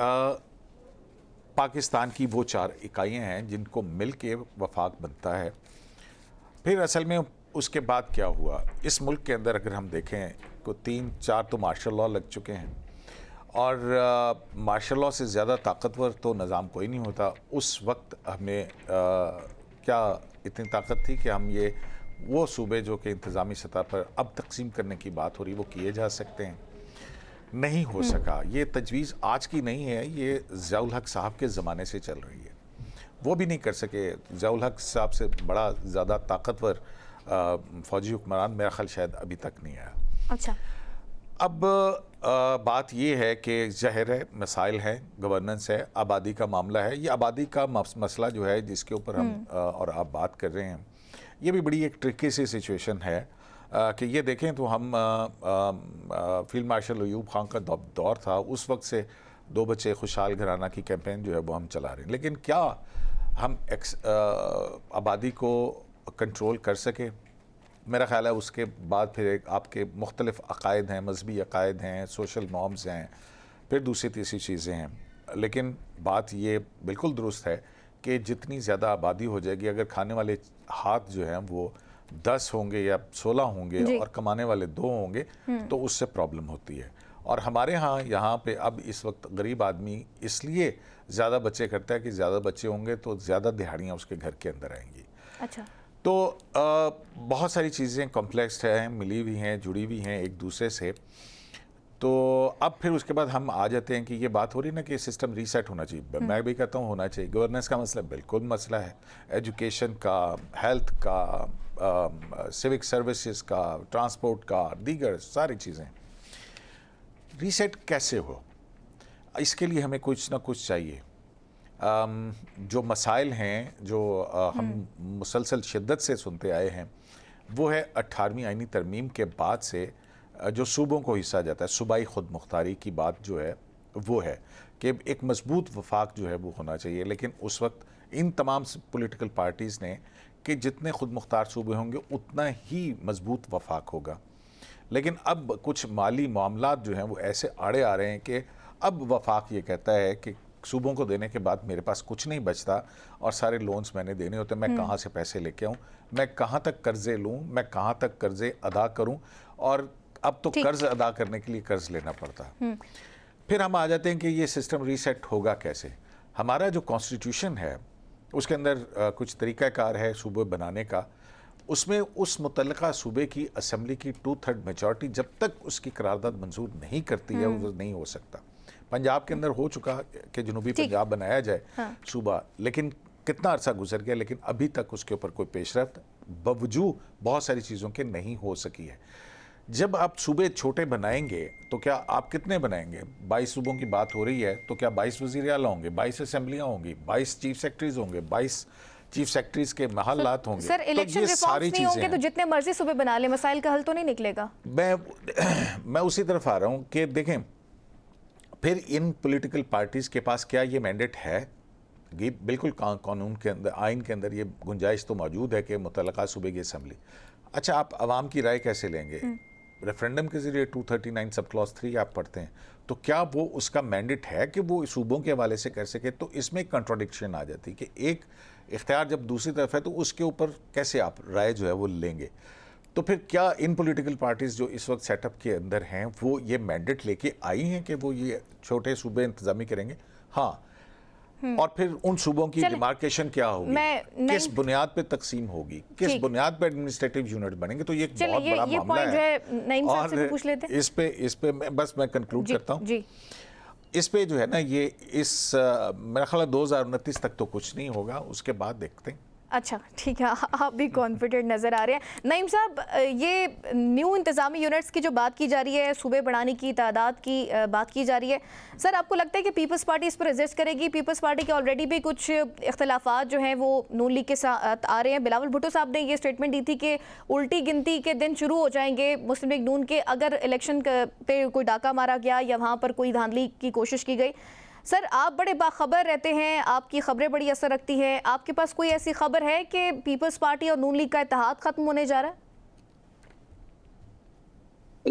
E: पाकिस्तान की वो 4 इकाइयाँ हैं जिनको मिल के वफाक बनता है। फिर असल में उसके बाद क्या हुआ इस मुल्क के अंदर, अगर हम देखें तो 3-4 तो मार्शल लॉ लग चुके हैं और मार्शल लॉ से ज़्यादा ताकतवर तो निज़ाम कोई नहीं होता। उस वक्त हमें क्या इतनी ताकत थी कि हम ये वो सूबे जो कि इंतज़ामी सतह पर अब तकसीम करने की बात हो रही वो किए जा सकते हैं, नहीं हो सका। ये तजवीज़ आज की नहीं है, ये ज़ियाउल हक साहब के ज़माने से चल रही है, वो भी नहीं कर सके। ज़ियाउल हक साहब से बड़ा ज़्यादा ताकतवर फ़ौजी हुक्मरान मेरा ख्याल शायद अभी तक नहीं आया।
A: अच्छा,
E: अब बात ये है कि ज़ाहिर है मसाइल हैं, गवर्नेंस है, आबादी का मामला है। ये आबादी का मसला जो है जिसके ऊपर हम और आप बात कर रहे हैं, ये भी बड़ी एक ट्रिकी सी सिचुएशन है कि ये देखें तो हम फील्ड मार्शल अयूब खान का दौर था, उस वक्त से 2 बच्चे खुशहाल घराना की कैंपेन जो है वो हम चला रहे हैं। लेकिन क्या हम आबादी को कंट्रोल कर सके? मेरा ख़्याल है उसके बाद फिर एक आपके मुख्तलिफ अकायद हैं, मजहबी अकायद हैं, सोशल नॉर्म्स हैं, फिर दूसरी तीसरी चीज़ें हैं। लेकिन बात ये बिल्कुल दुरुस्त है कि जितनी ज़्यादा आबादी हो जाएगी, अगर खाने वाले हाथ जो हैं वो 10 होंगे या 16 होंगे और कमाने वाले 2 होंगे तो उससे प्रॉब्लम होती है। और हमारे यहाँ पे अब इस वक्त गरीब आदमी इसलिए ज़्यादा बच्चे करता है कि ज़्यादा बच्चे होंगे तो ज़्यादा दिहाड़ियाँ उसके घर के अंदर आएंगी।
A: अच्छा,
E: तो बहुत सारी चीज़ें कॉम्प्लेक्स हैं, मिली हुई हैं, जुड़ी हुई हैं एक दूसरे से। तो अब फिर उसके बाद हम आ जाते हैं कि ये बात हो रही ना कि सिस्टम रीसेट होना चाहिए। मैं भी कहता हूँ होना चाहिए। गवर्नेंस का मसला बिल्कुल मसला है, एजुकेशन का, हेल्थ का, सिविक सर्विसेज का, ट्रांसपोर्ट का, दीगर सारी चीज़ें। रीसेट कैसे हो, इसके लिए हमें कुछ ना कुछ चाहिए। जो मसाइल हैं जो हम मुसलसल शिद्दत से सुनते आए हैं वो है 18वीं आईनी तरमीम के बाद से जो सूबों को हिस्सा जाता है, सूबाई खुद मुख्तारी की बात जो है वो है कि एक मजबूत वफाक जो है वो होना चाहिए। लेकिन उस वक्त इन तमाम पॉलिटिकल पार्टीज़ ने कि जितने खुद मुख्तार सूबे होंगे उतना ही मजबूत वफाक होगा। लेकिन अब कुछ माली मामलात जो हैं वो ऐसे आड़े आ रहे हैं कि अब वफाक ये कहता है कि सूबों को देने के बाद मेरे पास कुछ नहीं बचता और सारे लोन्स मैंने देने होते, मैं कहाँ से पैसे लेके आऊँ, मैं कहाँ तक कर्जे लूँ, मैं कहाँ तक कर्जे अदा करूँ। और अब तो कर्ज अदा करने के लिए कर्ज लेना पड़ता है। फिर हम आ जाते हैं कि ये सिस्टम रीसेट होगा कैसे। हमारा जो कॉन्स्टिट्यूशन है उसके अंदर कुछ तरीक़ाकार है सूबे बनाने का, उसमें उस मुतल्लिका सूबे की असम्बली की 2/3 मेजॉरिटी जब तक उसकी करारदाद मंजूर नहीं करती है वो नहीं हो सकता। पंजाब के अंदर हो चुका कि जनूबी पंजाब बनाया जाए सूबा, लेकिन कितना अरसा गुजर गया, लेकिन अभी तक उसके ऊपर कोई पेशरफ्त बावजूद बहुत सारी चीज़ों के नहीं हो सकी है। जब आप सूबे छोटे बनाएंगे तो क्या आप कितने बनाएंगे? 22 सूबों की बात हो रही है तो क्या 22 वज़ीर आला होंगे, 22 असम्बलियाँ होंगी, 22 चीफ सेक्रेटरीज होंगे, 22 चीफ सेक्रेटरीज के महलात होंगे।
A: सर
E: तो
A: इलेक्शन
E: ये
A: रिफॉर्म्स
E: सारी
A: नहीं
E: चीजें
A: होंगे तो
E: हैं।
A: जितने मर्जी सूबे बना ले, मसाइल का हल तो नहीं निकलेगा।
E: मैं उसी तरफ आ रहा हूँ कि देखें फिर इन पॉलिटिकल पार्टीज के पास क्या ये मैंडेट है? ये बिल्कुल कानून के अंदर, आइन के अंदर ये गुंजाइश तो मौजूद है कि मुतल्लका सूबे की असम्बली। अच्छा, आप आवाम की राय कैसे लेंगे? रेफरेंडम के ज़रिए 239 सब क्लॉज 3 आप पढ़ते हैं, तो क्या वो उसका मैंडेट है कि वो सूबों के हवाले से कर सके? तो इसमें कंट्राडिक्शन आ जाती है कि एक इख्तियार जब दूसरी तरफ है तो उसके ऊपर कैसे आप राय जो है वो लेंगे? तो फिर क्या इन पॉलिटिकल पार्टीज़ जो इस वक्त सेटअप के अंदर हैं वो ये मैंडेट लेके आई हैं कि वो ये छोटे सूबे इंतजामी करेंगे? हाँ। और फिर उन सूबों की डिमार्केशन क्या होगी, किस बुनियाद पे तकसीम होगी, किस बुनियाद पे एडमिनिस्ट्रेटिव यूनिट बनेंगे? तो ये एक बहुत बड़ा मामला है।
A: नईम साहब से पूछ लेते हैं।
E: इस पे मैं कंक्लूड करता हूँ
A: जी।
E: इस पे जो है ना ये मेरा ख्याल 2029 तक तो कुछ नहीं होगा, उसके बाद देखते हैं।
A: अच्छा ठीक है, आप भी कॉन्फिडेंट नज़र आ रहे हैं। नईम साहब, ये न्यू इंतज़ामी यूनिट्स की जो बात की जा रही है, सूबे बढ़ाने की तादाद की बात की जा रही है, सर आपको लगता है कि पीपल्स पार्टी इस पर रेजिस्ट करेगी? पीपल्स पार्टी के ऑलरेडी भी कुछ इख्तलाफात जो हैं वो नून लीग के साथ आ रहे हैं। बिलावल भुट्टो साहब ने ये स्टेटमेंट दी थी कि उल्टी गिनती के दिन शुरू हो जाएंगे मुस्लिम लीग नून के अगर इलेक्शन पे कोई डाका मारा गया या वहाँ पर कोई धांधली की कोशिश की गई। सर आप बड़े बाखबर रहते हैं, आपकी खबरें बड़ी असर रखती हैं, आपके पास कोई ऐसी खबर है कि पीपल्स पार्टी और नून लीग का इत्तेहाद खत्म होने जा रहा है?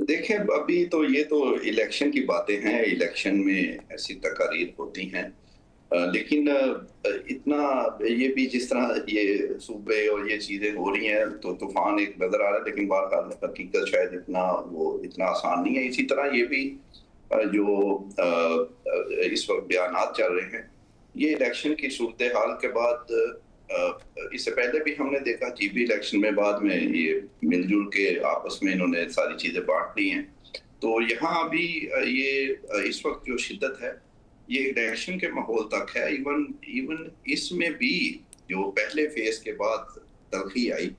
D: देखिए, अभी तो ये तो इलेक्शन की बातें हैं, इलेक्शन में ऐसी तकारीर होती हैं, लेकिन इतना ये भी जिस तरह ये सूबे और ये चीजें हो रही हैं तो तूफान एक नजर आ रहा है, लेकिन बहरहाल हकीकत शायद इतना आसान नहीं है। इसी तरह ये भी जो इस वक्त बयानात चल रहे हैं, ये इलेक्शन की सूरत हाल के बाद, इससे पहले भी हमने देखा जीबी इलेक्शन में, बाद में ये मिलजुल के आपस में इन्होंने सारी चीजें बांट ली हैं। तो यहाँ अभी ये इस वक्त जो शिद्दत है ये इलेक्शन के माहौल तक है। इवन इसमें भी जो पहले फेज के बाद तलखी आई,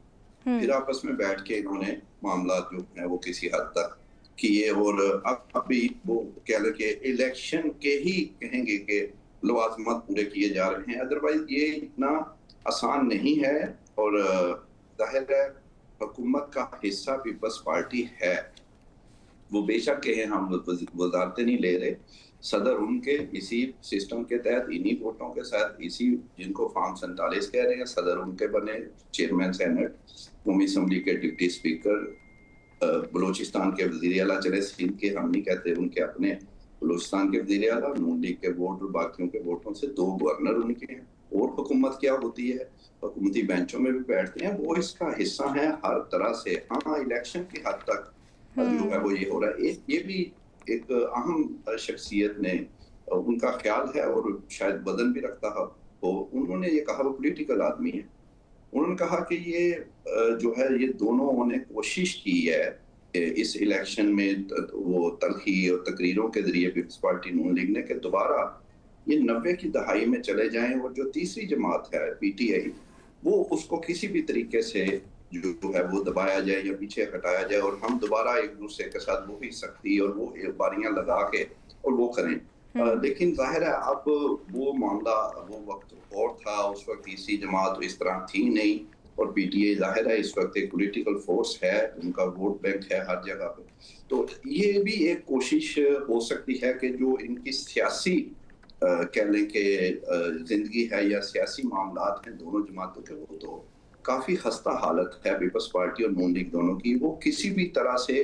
D: फिर आपस में बैठ के इन्होंने मामला जो है वो किसी हद तक किए, और अब भी वो कह रहे कि इलेक्शन के ही कहेंगे कि लवाजमत पूरे किए जा रहे हैं। अदरवाइज ये इतना आसान नहीं है, और जाहिर है हुकूमत का हिस्सा पीपल्स पार्टी है, वो बेशक कहें हम वजारतें नहीं ले रहे, सदर उनके इसी सिस्टम के तहत इन्हीं वोटों के साथ इसी जिनको फॉर्म 47 कह रहे हैं, सदर उनके बने, चेयरमैन सेनेट, कौमी असम्बली के डिप्टी स्पीकर, बलूचिस्तान के वजीर आला, चले सिंध के हम नहीं कहते, उनके अपने बलूचिस्तान के वजीर आला, नून लीग के वोट और बाकियों के वोटों से 2 गवर्नर उनके हैं। और हुकूमत क्या होती है, हुकूमती बेंचों में भी बैठते हैं, वो इसका हिस्सा है हर तरह से। हाँ, इलेक्शन की हद तक जो है वो ये हो रहा है। ये भी एक अहम शख्सियत ने, उनका ख्याल है और शायद वजन भी रखता हो, उन्होंने ये कहा, वो पॉलिटिकल आदमी है, उन्होंने कहा कि ये जो है ये दोनों ने कोशिश की है इस इलेक्शन में वो तलखी और तकरीरों के जरिए पीपल्स पार्टी नून लीग ने, कि दोबारा ये 90 की दहाई में चले जाएं और जो तीसरी जमात है पीटीआई, वो उसको किसी भी तरीके से जो है वो दबाया जाए या पीछे हटाया जाए, और हम दोबारा एक दूसरे के साथ वही सख्ती और वो बारियां लगा के और वो करें। लेकिन जाहिर है अब वो मामला, वो वक्त और था, उस वक्त तीसरी जमात इस तरह थी नहीं, और पीटीआई जाहिर है इस वक्त एक पॉलिटिकल फोर्स है, उनका वोट बैंक है हर जगह पे। तो ये भी एक कोशिश हो सकती है कि जो इनकी सियासी कह लें कि जिंदगी है या सियासी मामलात हैं दोनों जमातों के, वो तो काफी खस्ता हालत है पीपल्स पार्टी और नून लीग दोनों की। वो किसी भी तरह से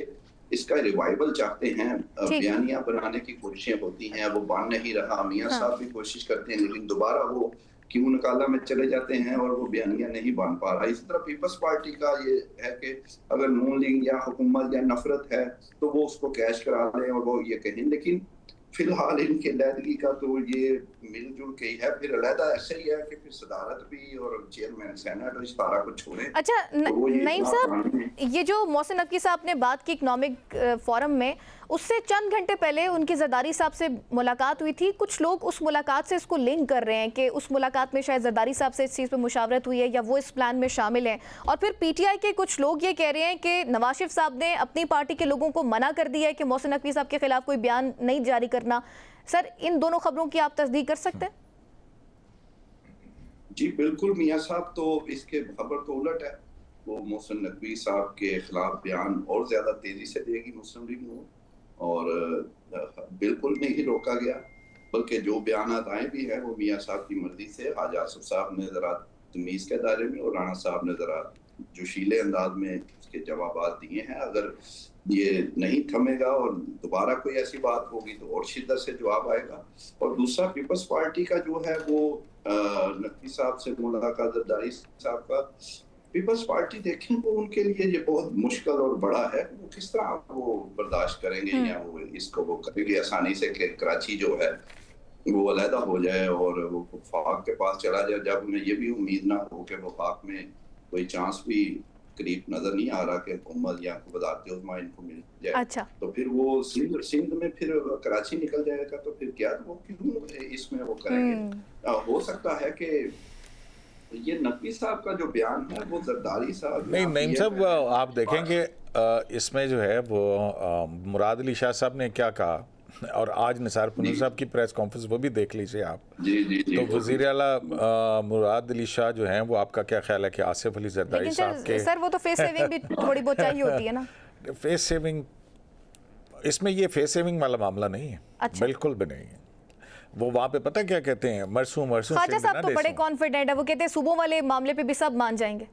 D: इसका रिवाइवल चाहते हैं, बयानियां बनाने की कोशिशें होती हैं, वो बन नहीं रहा। मियां साहब भी कोशिश करते हैं, लेकिन दोबारा वो क्यों निकाला में चले जाते हैं और वो बयानियां नहीं बन पा रहा। इसी तरह पीपल्स पार्टी का ये है कि अगर नून लीग या हुकूमत या नफरत है तो वो उसको कैश करा लें और वो ये कहें, लेकिन फिलहाल इनके अलहदगी का तो ये मिलजुल के ही है। फिर अलहदा ऐसे ही है कि फिर सदारत भी और चेयरमैन सेनेट और इस सारा कुछ छोड़े।
A: अच्छा नईम साहब, ये जो मोहसिन नकवी साहब ने बात की इकनॉमिक फोरम में, उससे चंद घंटे पहले उनकी जरदारी साहब से मुलाकात हुई थी। कुछ लोग उस मुलाकात से इसको लिंक कर रहे हैं कि उस मुलाकात में शायद जरदारी साहब से इस चीज़ पे मुशावरत हुई है या वो इस प्लान में शामिल हैं। और फिर पीटीआई के कुछ लोग ये कह रहे हैं कि नवाज शरीफ साहब ने अपनी पार्टी के लोगों को मना कर दिया है कि मोहसिन नकवी साहब के खिलाफ कोई बयान नहीं जारी करना। सर इन दोनों खबरों की आप तस्दीक कर सकते हैं?
D: जी बिल्कुल मियाँ साहब, तो इसके खबर तो उलट है। वो मोहसिन नकवी साहब के खिलाफ बयान और ज़्यादा तेज़ी से देगी मुस्लिम लीग नून, और बिल्कुल नहीं रोका गया, बल्कि जो बयानात आए भी हैं वो मियाँ साहब की मर्जी से। आज आसिफ साहब ने ज़रा तमीज़ के दायरे में और राणा साहब ने ज़रा जोशीले अंदाज में उसके जवाबात दिए हैं। अगर ये नहीं थमेगा और दोबारा कोई ऐसी बात होगी तो और शिद्दत से जवाब आएगा। और दूसरा, पीपल्स पार्टी का जो है वो नकवी साहब से मुलाकात, जरदारी साहब का, पीपल्स पार्टी देखें वो उनके लिए ये बहुत मुश्किल और बड़ा है। वो किस तरह वो बर्दाश्त करेंगे या वो इसको वो करेंगे आसानी से कि कराची जो है वो अलहदा हो जाए और वो वफाक के पास चला जाए, जब उन्हें ये भी उम्मीद ना हो कि वफाक में कोई चांस भी करीब नजर नहीं आ रहा कि हुकूमत या वज़ारत उज़्मा इनको मिल जाए।
A: अच्छा।
D: तो फिर वो सिंध में फिर कराची निकल जाएगा, तो फिर क्या वो क्यों इसमें वो करेंगे। हो सकता है कि ये नकवी साहब का जो बयान है वो जरदारी साहब
E: नहीं, नईम साहब आप देखेंगे इसमें जो है वो मुराद अली शाह साहब ने क्या कहा, और आज निसार पुनर साहब की प्रेस कॉन्फ्रेंस वो भी देख लीजिए आप।
D: जी
E: तो वज़ीर आला मुराद अली शाह जो हैं वो आपका क्या ख्याल है कि आसिफ अली जरदारी साहब के
A: सर वो तो फेस सेविंग भी थोड़ी बहुत चाहिए होती है ना।
E: फेस सेविंग, इसमें ये फेस सेविंग वाला मामला नहीं है।
A: अच्छा।
E: बिल्कुल भी नहीं है। वो वहाँ पे पता क्या कहते हैं, मरसू
A: ख्वाजा साहब तो बड़े कॉन्फिडेंट है, वो कहते हैं सूबों वाले मामले पे भी सब मान जाएंगे।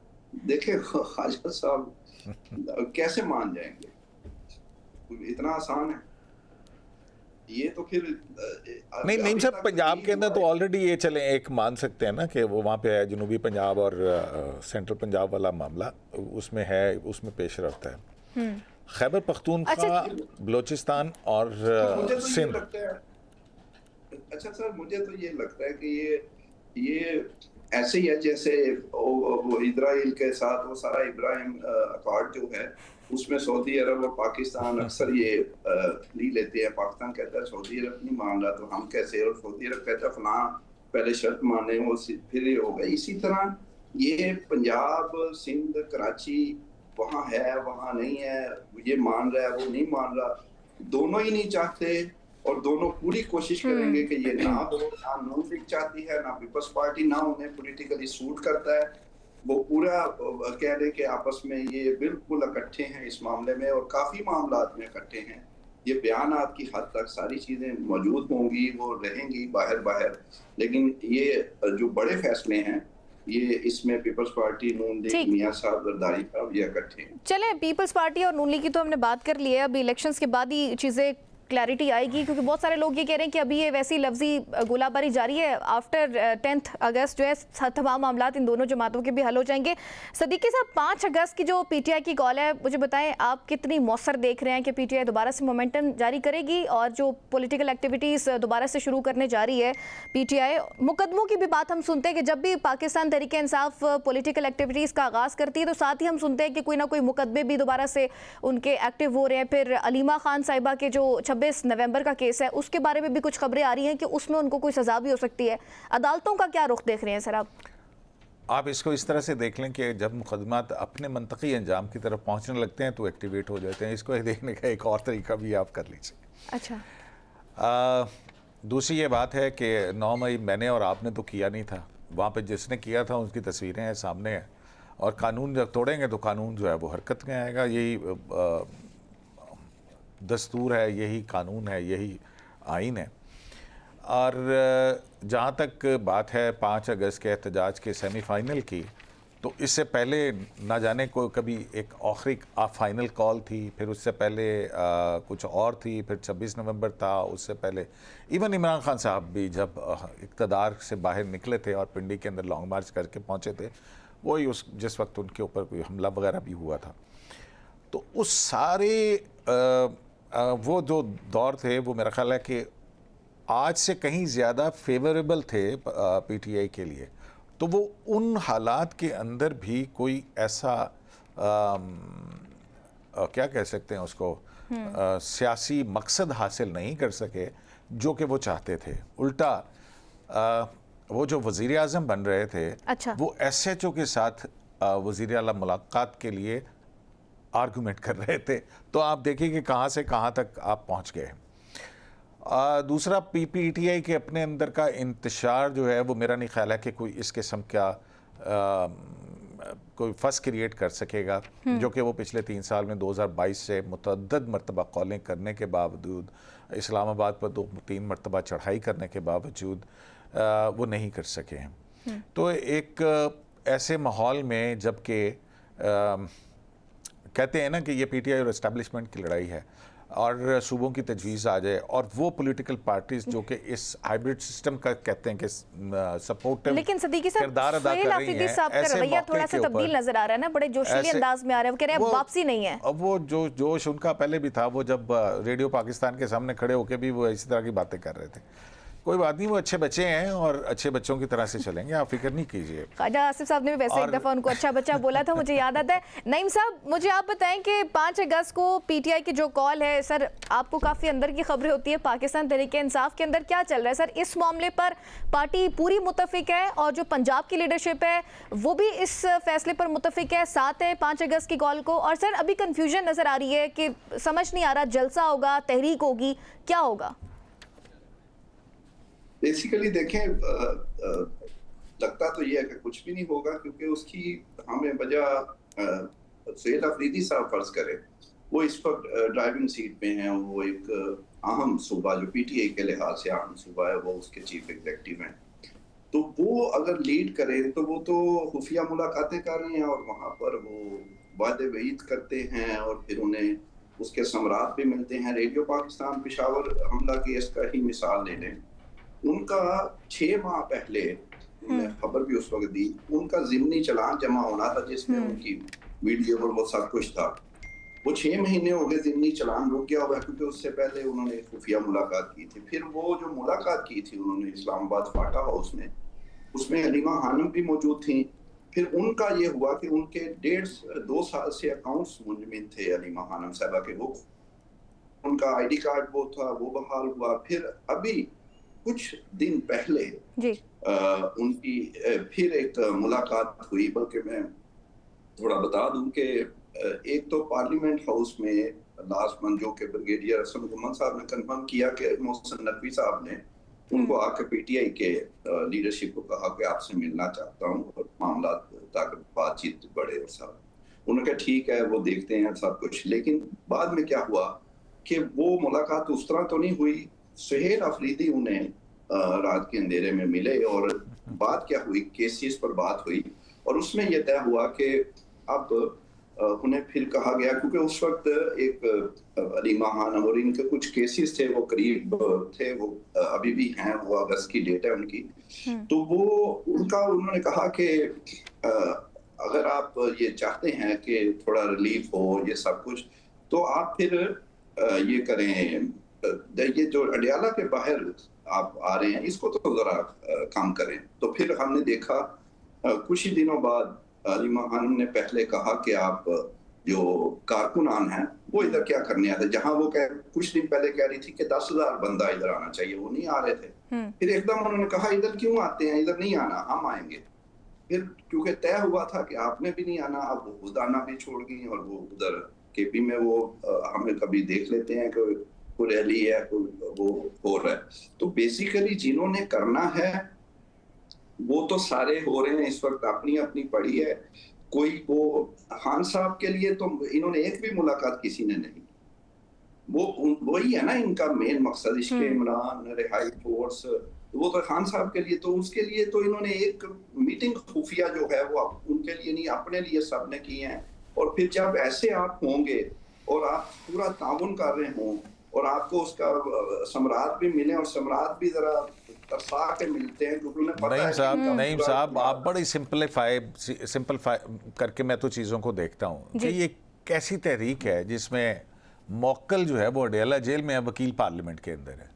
D: देखिए ख्वाजा साहब कैसे मान जाएंगे, इतना आसान है ये तो फिर
E: नहीं। नईम साहब पंजाब के अंदर तो ऑलरेडी ये चले एक मान सकते हैं ना कि वो वहाँ पे है जनूबी पंजाब और सेंट्रल पंजाब वाला मामला उसमें है, उसमें पेश रफ्त है। खैबर पख्तूनख्वा, बलोचिस्तान और सिंध।
D: अच्छा सर, मुझे तो ये लगता है कि ये ऐसे ही है जैसे वो इजराइल के साथ वो सारा इब्राहिम अकॉर्ड जो है उसमें सऊदी अरब और पाकिस्तान अक्सर ये नहीं लेते हैं। पाकिस्तान कहता है सऊदी अरब नहीं मान रहा तो हम कैसे, और सऊदी अरब कहता है फलां पहले शर्त माने, वो फिर ये हो गया। इसी तरह ये पंजाब, सिंध, कराची वहाँ है वहाँ नहीं है, ये मान रहा है वो नहीं मान रहा, दोनों ही नहीं चाहते और दोनों पूरी कोशिश करेंगे कि ये ना हो। ना नून लीग चाहती है, ना पीपल्स पार्टी, ना उन्हें पॉलिटिकली सूट करता है। वो पूरा कह रहे कि आपस में ये बिल्कुल इकट्ठे हैं इस मामले में, और काफ़ी मामलात में इकट्ठे हैं। ये बयानात की हद तक सारी चीज़ें मौजूद होंगी, वो रहेंगी बाहर, लेकिन ये जो बड़े फैसले हैं ये इसमें पीपल्स पार्टी, नून लीग, मियां साहब, जरदारी साहब ये इकट्ठे हैं।
A: चले, पीपल्स पार्टी और नून लीग की तो हमने बात कर ली है, अभी इलेक्शंस के बाद ही चीज़ें क्लैरिटी आएगी, क्योंकि बहुत सारे लोग ये कह रहे हैं कि अभी ये वैसी लफ्जी गोलाबारी जारी है। आफ्टर 10 अगस्त जो है तमाम मामला इन दोनों जमातों के भी हल हो जाएंगे। सदीकी साहब, 5 अगस्त की जो पीटीआई की कॉल है, मुझे बताएं आप कितनी मौसर देख रहे हैं कि पीटीआई दोबारा से मोमेंटम जारी करेगी और जो पॉलिटिकल एक्टिविटीज़ दोबारा से शुरू करने जा रही है पीटीआई। मुकदमों की भी बात हम सुनते हैं कि जब भी पाकिस्तान तहरीक इंसाफ पॉलिटिकल एक्टिविटीज़ का आगाज़ करती है तो साथ ही हम सुनते हैं कि कोई ना कोई मुकदमे भी दोबारा से उनके एक्टिव हो रहे हैं। फिर अलीमा खान साहिबा के जो 26 नवंबर का केस है उसके बारे में भी कुछ खबरें आ रही हैं कि उसमें उनको कोई सजा भी हो सकती है। अदालतों का क्या रुख देख रहे हैं सर आप?
E: आप इसको इस तरह से देख लें कि जब मुकदमात अपने मंतकी अंजाम की तरफ पहुंचने लगते हैं तो एक्टिवेट हो जाते हैं। इसको देखने का एक और तरीका भी आप कर लीजिए।
A: अच्छा।
E: दूसरी ये बात है कि 9 मई मैंने और आपने तो किया नहीं था, वहाँ पे जिसने किया था उसकी तस्वीरें हैं सामने हैं, और कानून जब तोड़ेंगे तो कानून जो है वो हरकत में आएगा। यही दस्तूर है, यही कानून है, यही आइन है। और जहाँ तक बात है 5 अगस्त के एहतजाज के सेमीफाइनल की, तो इससे पहले ना जाने को कभी एक आखिरी फाइनल कॉल थी, फिर उससे पहले कुछ और थी, फिर 26 नवंबर था, उससे पहले इवन इमरान खान साहब भी जब इक़्तिदार से बाहर निकले थे और पिंडी के अंदर लॉन्ग मार्च करके पहुँचे थे, वही जिस वक्त उनके ऊपर कोई हमला वगैरह भी हुआ था। तो उस सारे वो जो दौर थे वो मेरा ख्याल है कि आज से कहीं ज़्यादा फेवरेबल थे पीटीआई के लिए। तो वो उन हालात के अंदर भी कोई ऐसा क्या कह सकते हैं उसको, सियासी मकसद हासिल नहीं कर सके जो कि वो चाहते थे। उल्टा वो जो वज़ीर आज़म बन रहे थे,
A: अच्छा,
E: वो SHO के साथ वज़ीर आला मुलाकात के लिए आर्गूमेंट कर रहे थे। तो आप देखिए कि कहाँ से कहाँ तक आप पहुँच गए। दूसरा PTI के अपने अंदर का इंतशार जो है वो मेरा नहीं ख्याल है कि कोई इस किस्म का कोई फस क्रिएट कर सकेगा, जो कि वो पिछले 3 साल में 2022 से मुतअद्दिद मरतबा कॉलिंग करने के बावजूद, इस्लामाबाद पर 2-3 मरतबा चढ़ाई करने के बावजूद वो नहीं कर सके हैं। तो एक ऐसे माहौल में जबकि कहते हैं ना कि ये PTI और एस्टेब्लिशमेंट की लड़ाई है और सूबों की तजवीज़ आ जाए और वो पॉलिटिकल पार्टीज जो कि इस हाइब्रिड सिस्टम का कहते हैं कि सपोर्टिव
A: लेकिन सदीकी साहब,
E: किरदार अदा कर रही हैं,
A: साहब का
E: ऐसे
A: रवैया
E: मौके
A: थोड़ा सा
E: के
A: तब्दील
E: ऊपर
A: नजर आ रहा है ना, बड़े जोशीले अंदाज में आ रहे हैं। वो कह रहे हैं वापसी नहीं है।
E: अब वो जो जोश उनका पहले भी था, वो जब रेडियो पाकिस्तान के सामने खड़े होकर भी वो इसी तरह की बातें कर रहे थे। कोई बात नहीं, वो अच्छे बच्चे हैं और अच्छे बच्चों की तरह से चलेंगे, आप फिक्र नहीं कीजिए।
A: ख्वाजा आसिफ साहब ने भी वैसे एक दफ़ा उनको अच्छा बच्चा बोला था, मुझे याद आता है। नईम साहब, मुझे आप बताएं कि 5 अगस्त को PTI की जो कॉल है, सर आपको काफ़ी अंदर की खबरें होती है पाकिस्तान तहरीक इंसाफ के अंदर, क्या चल रहा है सर इस मामले पर? पार्टी पूरी मुत्तफिक है और जो पंजाब की लीडरशिप है वो भी इस फैसले पर मुत्तफिक है, साथ है 5 अगस्त की कॉल को? और सर अभी कन्फ्यूजन नज़र आ रही है कि समझ नहीं आ रहा, जलसा होगा, तहरीक होगी, क्या होगा?
D: बेसिकली देखें, लगता तो ये है कि कुछ भी नहीं होगा, क्योंकि उसकी हमें वजह सुहेल अफरीदी साहब फर्ज करें, वो इस वक्त ड्राइविंग सीट पे हैं, वो एक अहम सूबा जो PTI के लिहाज से अहम सूबा है, वो उसके चीफ एग्जीक्यूटिव हैं। तो वो अगर लीड करें तो वो तो खुफिया मुलाकातें कर रहे हैं और वहाँ पर वो वादे वईद करते हैं और फिर उन्हें उसके समरात भी मिलते हैं। रेडियो पाकिस्तान पेशावर हमला की इसका ही मिसाल ले लें, उनका 6 माह पहले खबर भी उस वक्त दी, उनका ज़िमनी चलान जमा होना था जिसमें उनकी वीडियो और वो सब कुछ था। वो 6 महीने हो गए, ज़िमनी चलान रुक गया हुआ, क्योंकि उससे पहले उन्होंने खुफिया मुलाकात की थी। फिर वो जो मुलाकात की थी उन्होंने इस्लामाबाद फाटा हाउस में, उसमें हलीमा खानम भी मौजूद थी। फिर उनका ये हुआ कि उनके 2 साल से अकाउंट्स मुंजमिन थे हलीमा खानम साहबा के, वो उनका ID कार्ड वो था, वो बहाल हुआ। फिर अभी कुछ दिन पहले
A: जी
D: उनकी फिर एक मुलाकात हुई, बल्कि मैं थोड़ा बता दूं कि एक तो पार्लियामेंट हाउस में लास्ट मंथ जो कि ब्रिगेडियर असम गुमन साहब ने कंफर्म किया कि मोहसिन नकवी साहब ने उनको आकर PTI के लीडरशिप को कहा कि आपसे मिलना चाहता हूँ और मामला ताकि बातचीत बढ़े और सब। उन्होंने कहा ठीक है, वो देखते हैं सब कुछ। लेकिन बाद में क्या हुआ कि वो मुलाकात उस तरह तो नहीं हुई। सुहेल अफरीदी उन्हें रात के अंधेरे में मिले और बात क्या हुई, केसेस पर बात हुई और उसमें यह तय हुआ कि अब उन्हें फिर कहा गया, क्योंकि उस वक्त एक हलीमा खानम और इनके कुछ केसेस थे वो करीब थे, वो अभी भी हैं, वो अगस्त की डेट है उनकी। तो वो उन्होंने कहा कि अगर आप ये चाहते हैं कि थोड़ा रिलीफ हो ये सब कुछ, तो आप फिर ये करें, ये जो अडियाला के बाहर आप आ रहे हैं इसको तो जरा काम करें। तो फिर हमने देखा कुछ ही दिनों बाद हलीमा खानम ने पहले कहा कि आप जो कारकुनान हैं वो इधर क्या करने आते, जहां वो कुछ दिन पहले कह रही थी कि 10,000 बंदा इधर आना चाहिए, वो नहीं आ रहे थे। फिर एकदम उन्होंने कहा इधर क्यों आते हैं, इधर नहीं आना, हम आएंगे। फिर क्योंकि तय हुआ था कि आपने भी नहीं आना, अब वो खुद आना भी छोड़ गई और वो उधर KP में वो हमें कभी देख लेते हैं कि कोई रैली है, कोई वो हो रहा है। तो बेसिकली जिन्होंने करना है वो तो सारे हो रहे हैं इस वक्त, अपनी अपनी पड़ी है। कोई वो खान साहब के लिए तो इन्होंने एक भी मुलाकात किसी ने नहीं, वो वही है ना इनका मेन मकसद, इश्क़े इमरान, रिहाई फोर्स, वो तो खान साहब के लिए, तो उसके लिए तो इन्होंने एक मीटिंग खुफिया जो है वो उनके लिए नहीं अपने लिए सबने की है। और फिर जब ऐसे आप होंगे और आप पूरा ताउन कर रहे हों और आपको उसका सम्राट भी मिले और सम्राट भी जरा तरसा के मिलते हैं, क्योंकि उन्हें पता है।
E: नईम साहब आप बड़ी सिंपलीफाई करके मैं तो चीज़ों को देखता हूँ कि ये कैसी तहरीक है जिसमें मौक्कल जो है वो अडियाला जेल में है, वकील पार्लियामेंट के अंदर है।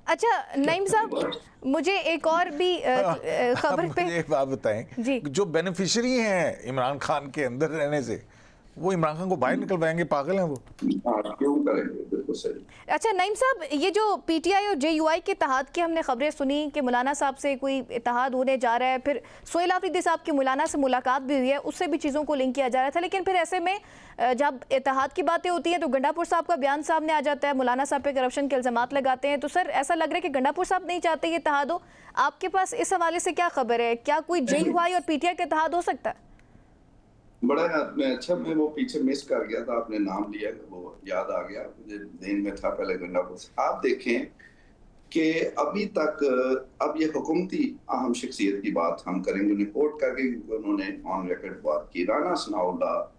A: अच्छा नईम साहब, मुझे एक और भी खबर पे
E: एक बात बताएं
A: जी,
E: जो बेनिफिशियरी हैं इमरान खान के अंदर रहने से, वो इमरान खान को बाहर निकलवाएंगे? पागल हैं वो?
D: क्यों करेंगे, बिल्कुल صحیح.
A: अच्छा नईम साहब, ये जो पीटीआई और जेयूआई के इत्तेहाद की हमने खबरें सुनी कि मौलाना साहब से कोई इत्तेहाद होने जा रहा है, फिर सोहेल आफरीदी साहब की मौलाना से मुलाकात भी हुई है, उससे भी चीज़ों को लिंक किया जा रहा था, लेकिन फिर ऐसे में जब इत्तेहाद की बातें होती हैं तो गंडापुर साहब का बयान सामने आ जाता है, मौलाना साहब पे करप्शन के इल्ज़ामात लगाते हैं. तो सर ऐसा लग रहा है कि गंडापुर साहब नहीं चाहते ये इत्तेहाद हो. आपके पास इस हवाले से क्या खबर है? क्या कोई जेयूआई और पीटीआई का इत्तेहाद हो सकता है?
D: बड़ा अच्छा, मैं वो पीछे मिस कर गया था, आपने नाम लिया वो याद आ गया, मुझे ध्यान में था पहले गंडापुर से. आप देखें कि अभी तक अब ये हुकूमती अहम शख्सियत की बात हम करेंगे, रिपोर्ट करके उन्होंने ऑन रिकॉर्ड बात की. राना सनाउल्लाह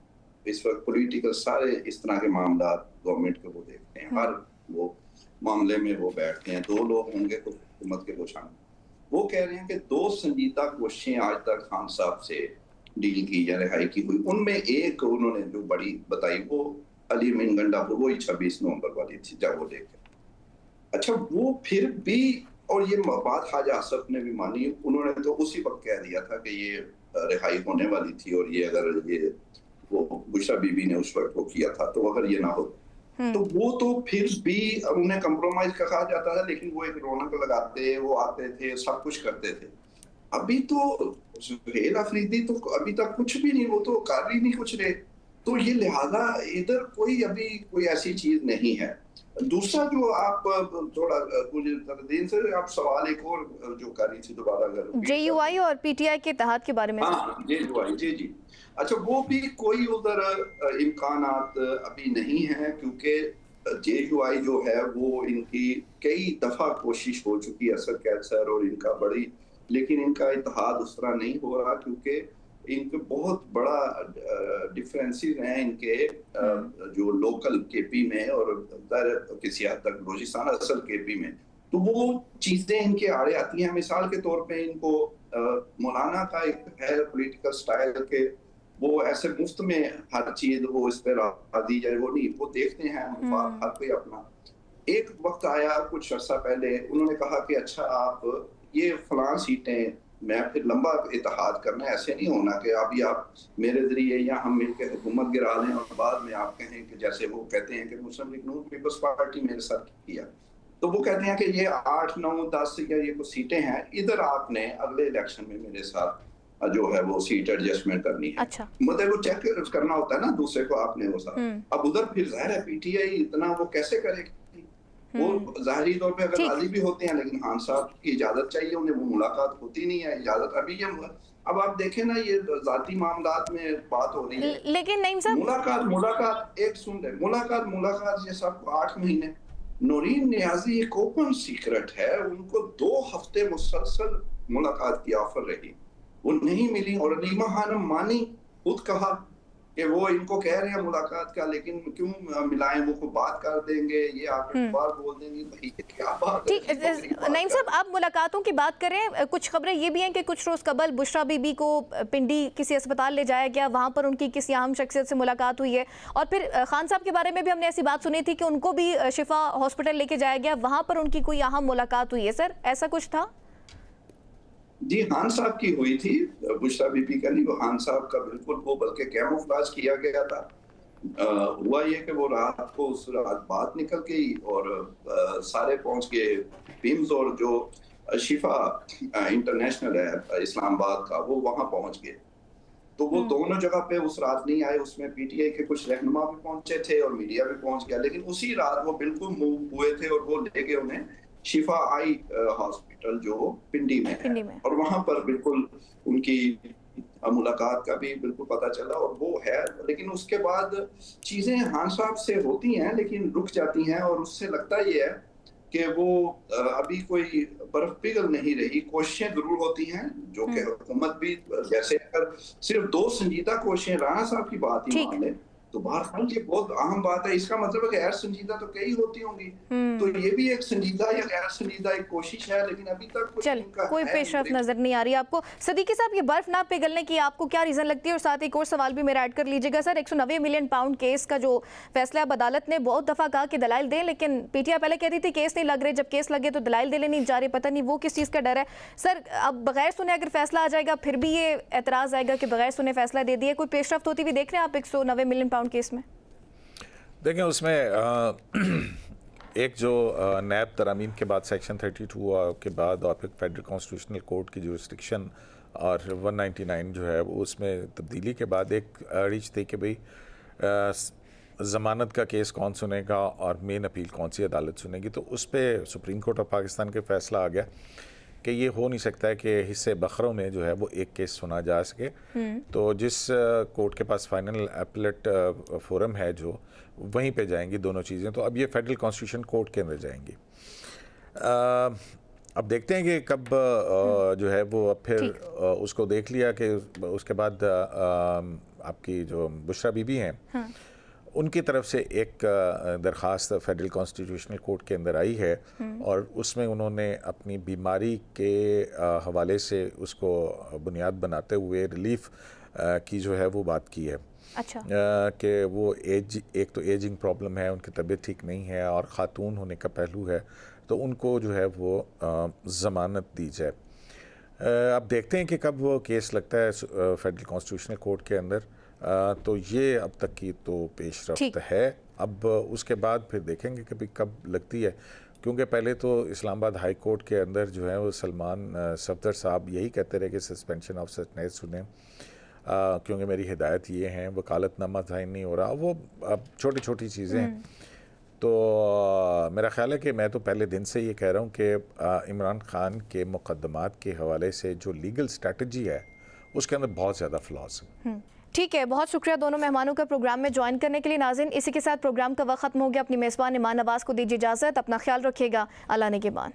D: इस वक्त पॉलिटिकल सारे इस तरह के मामला गवर्नमेंट के वो देखते हैं, हर वो मामले में वो बैठते हैं. 2 लोग होंगे तो हुकूमत के वो शामिल. वो कह रहे हैं कि 2 संजीदा कोशिशें आज तक खान साहब से डील की या रिहाई की हुई. उनमें एक उन्होंने जो बड़ी बताई वो अली अमीन गंडापुर, वही 26 नवंबर वाली थी जब वो देखे. अच्छा, वो फिर भी, और ये बात ख्वाजा आसफ ने भी मानी, उन्होंने तो उसी वक्त कह दिया था कि ये रिहाई होने वाली थी, और ये अगर ये वो बुशरा बीबी ने उस वक्त वो किया था, तो अगर ये ना हो तो वो तो फिर भी उन्हें कंप्रोमाइज का कहा जाता था, लेकिन वो एक रौनक लगाते, वो आते थे, सब कुछ करते थे. अभी तो सोहेल आफरीदी तो अभी तक कुछ भी नहीं, वो तो कर ही नहीं कुछ रहे. तो ये लिहाजा इधर कोई अभी कोई ऐसी चीज नहीं है. दूसरा जो आप थोड़ा दिन से आप सवाल एक और जो कर रही थी दोबारा, अगर
A: जेयूआई और पीटीआई के इत्तेहाद के बारे में.
D: हाँ, जेयूआई, जी. अच्छा, वो भी कोई उधर इम्कानात अभी नहीं है, क्योंकि जेयूआई जो है वो इनकी कई दफा कोशिश हो चुकी है, असद कैद सर और इनका बड़ी, लेकिन इनका इत्तेहाद उस तरह नहीं हो रहा, क्योंकि इनके बहुत बड़ा डिफरेंसेस हैं इनके जो लोकल केपी में और किसी हद तक बलूचिस्तान असल केपी में. तो वो चीजें इनके आड़े आती हैं. मिसाल के तौर पे इनको मौलाना का एक है पॉलिटिकल स्टाइल के, वो ऐसे मुफ्त में हर चीज वो इस पर दी जाए, वो नहीं, वो देखते हैं हर कोई अपना. एक वक्त आया कुछ अर्सा पहले, उन्होंने कहा कि अच्छा आप ये फलां सीटें, मैं फिर लंबा इत्तेहाद करना है, ऐसे नहीं होना कि अभी आप मेरे जरिए या हम मिलकर हुकूमत गिरा लें और बाद में आप कहें कि जैसे वो कहते हैं कि मुस्लिम लीग नून पीपल्स पार्टी मेरे साथ किया. तो वो कहते हैं कि ये 8, 9, 10 या ये कुछ सीटें हैं, इधर आपने अगले इलेक्शन में मेरे साथ जो है वो सीट एडजस्टमेंट करनी है.
A: अच्छा,
D: मतलब वो चेक करना होता है ना दूसरे को, आपने वो साथ. अब उधर फिर जाहिर है पीटीआई इतना वो कैसे करेगी. वो ज़ाहिरी तौर पे अगर राजी भी होते हैं, लेकिन खान साहब की इजाजत चाहिए उन्हें, वो मुलाकात होती नहीं है. इजाजत अभी ये, अब आप देखें ना, ये जाती मामलात में बात हो रही है,
A: लेकिन नईम साहब,
D: मुलाकात एक सुन ले, मुलाकात ये सब 8 महीने. नौरीन नियाजी एक ओपन सीक्रेट है, उनको 2 हफ्ते मुसलसल मुलाकात की ऑफर रही, वो नहीं मिली. और रीमा खानम मानी, खुद कहा कि वो इनको कह रहे हैं मुलाकात का, लेकिन क्यों मिलाएं, वो बात कर देंगे, ये आप बार बोल देंगे, भाई क्या बात है.
A: ठीक, नईम साहब, आप मुलाकातों की बात करें, कुछ खबरें ये भी हैं कि कुछ रोज कबल बुशरा बीबी को पिंडी किसी अस्पताल ले जाया गया, वहां पर उनकी किसी अहम शख्सियत से मुलाकात हुई है. और फिर खान साहब के बारे में भी हमने ऐसी बात सुनी थी कि उनको भी शिफा हॉस्पिटल लेके जाया गया, वहां पर उनकी कोई अहम मुलाकात हुई है. सर ऐसा कुछ था?
D: जी, खान साहब की हुई थी, बुशरा बीबी का नहीं, वो खान साहब का बिल्कुल, वो बल्कि कैमोफ्लेज किया गया था. हुआ ये कि वो रात को, उस रात बात निकल गई और सारे पहुंच गए पिम्स, और जो शिफा इंटरनेशनल है इस्लामाबाद का, वो वहां पहुंच गए. तो वो दोनों जगह पे उस रात नहीं आए. उसमें पीटीआई के कुछ रहनुमा भी पहुंचे थे और मीडिया भी पहुंच गया, लेकिन उसी रात वो बिल्कुल मूव हुए थे और वो ले गए उन्हें शिफा आई हॉस्पिटल जो पिंडी में है, और वहां पर बिल्कुल उनकी मुलाकात का भी बिल्कुल पता चला और वो है. लेकिन उसके बाद चीजें खान साहब से होती हैं लेकिन रुक जाती हैं, और उससे लगता ये है कि वो अभी कोई बर्फ पिघल नहीं रही. कोशिशें जरूर होती हैं, जो कि हुकूमत भी, जैसे अगर सिर्फ 2 संजीदा कोशिशें राणा साहब की बात ही मान ले तो बहरहाल ये बहुत अहम बात है. इसका मतलब है कि गैर संजीदा तो कई होती होंगी, तो ये भी एक संजीदा या गैर संजीदा एक कोशिश है, लेकिन अभी तक
A: कोई पेशरफ नजर नहीं आ रही आपको. सदीकी साहब, ये बर्फ ना पिघलने की आपको क्या रीजन लगती है? और साथ एक और सवाल भी मेरा ऐड कर लीजिएगा. सर, 190 मिलियन पाउंड केस का जो फैसला अब अदालत ने बहुत दफा कहा कि दलाइल दें, लेकिन पीटीआई पहले कहती थी केस नहीं लग रहे, जब केस लगे तो दलाइल देने नहीं जा रहे. पता नहीं वो किस चीज का डर है. सर, अब बगैर सुने अगर फैसला आ जाएगा फिर भी ये एतराज आएगा कि बगैर सुने फैसला दे दिया. कोई पेशरफ्त होती हुई देख रहे हैं आप 190 मिलियन पाउंड केस में?
E: देखें, उसमें एक जो नैब तरामीम के बाद सेक्शन 32 के बाद और फिर फेडरल कॉन्स्टिट्यूशनल कोर्ट की जो रिस्ट्रिक्शन और 199 जो है वो उसमें तब्दीली के बाद एक रीच थी कि भाई ज़मानत का केस कौन सुनेगा और मेन अपील कौन सी अदालत सुनेगी। तो उस पर सुप्रीम कोर्ट ऑफ पाकिस्तान के फैसला आ गया कि ये हो नहीं सकता है कि हिस्से बखरों में जो है वो एक केस सुना जा सके। तो जिस कोर्ट के पास फाइनल अपीलेट फोरम है जो वहीं पे जाएंगी दोनों चीज़ें। तो अब ये फेडरल कॉन्स्टिट्यूशन कोर्ट के अंदर जाएंगी। अब देखते हैं कि कब जो है वो अब फिर उसको देख लिया कि उसके बाद आपकी जो बुशरा बीबी हैं उनकी तरफ से एक दरख्वास्त फेडरल कॉन्स्टिट्यूशनल कोर्ट के अंदर आई है और उसमें उन्होंने अपनी बीमारी के हवाले से उसको बुनियाद बनाते हुए रिलीफ की जो है वो बात की है।
A: अच्छा।
E: कि वो एक तो एजिंग प्रॉब्लम है, उनकी तबीयत ठीक नहीं है और ख़ातून होने का पहलू है, तो उनको जो है वो ज़मानत दी जाए। अब देखते हैं कि कब वो केस लगता है फेडरल कॉन्स्टिट्यूशनल कोर्ट के अंदर। तो ये अब तक की तो पेशरफ्त है। अब उसके बाद फिर देखेंगे कि भाई कब लगती है, क्योंकि पहले तो इस्लामाबाद हाई कोर्ट के अंदर जो है वो सलमान सफदर साहब यही कहते रहे कि सस्पेंशन ऑफ सटनेस सुने, क्योंकि मेरी हिदायत ये हैं, वकालतनामा साइन नहीं हो रहा। वो अब छोटी छोटी चीज़ें हैं। तो मेरा ख्याल है कि मैं तो पहले दिन से ये कह रहा हूँ कि इमरान खान के मुकदमात के हवाले से जो लीगल स्ट्रैटेजी है उसके अंदर बहुत ज़्यादा फ्लॉज हैं।
A: ठीक है, बहुत शुक्रिया दोनों मेहमानों का प्रोग्राम में ज्वाइन करने के लिए। नाज़रीन, इसी के साथ प्रोग्राम का वक्त खत्म हो गया। अपनी मेज़बान ईमान नवाज़ को दीजिए इजाज़त। अपना ख्याल रखिएगा। अल्लाह ने के बाद।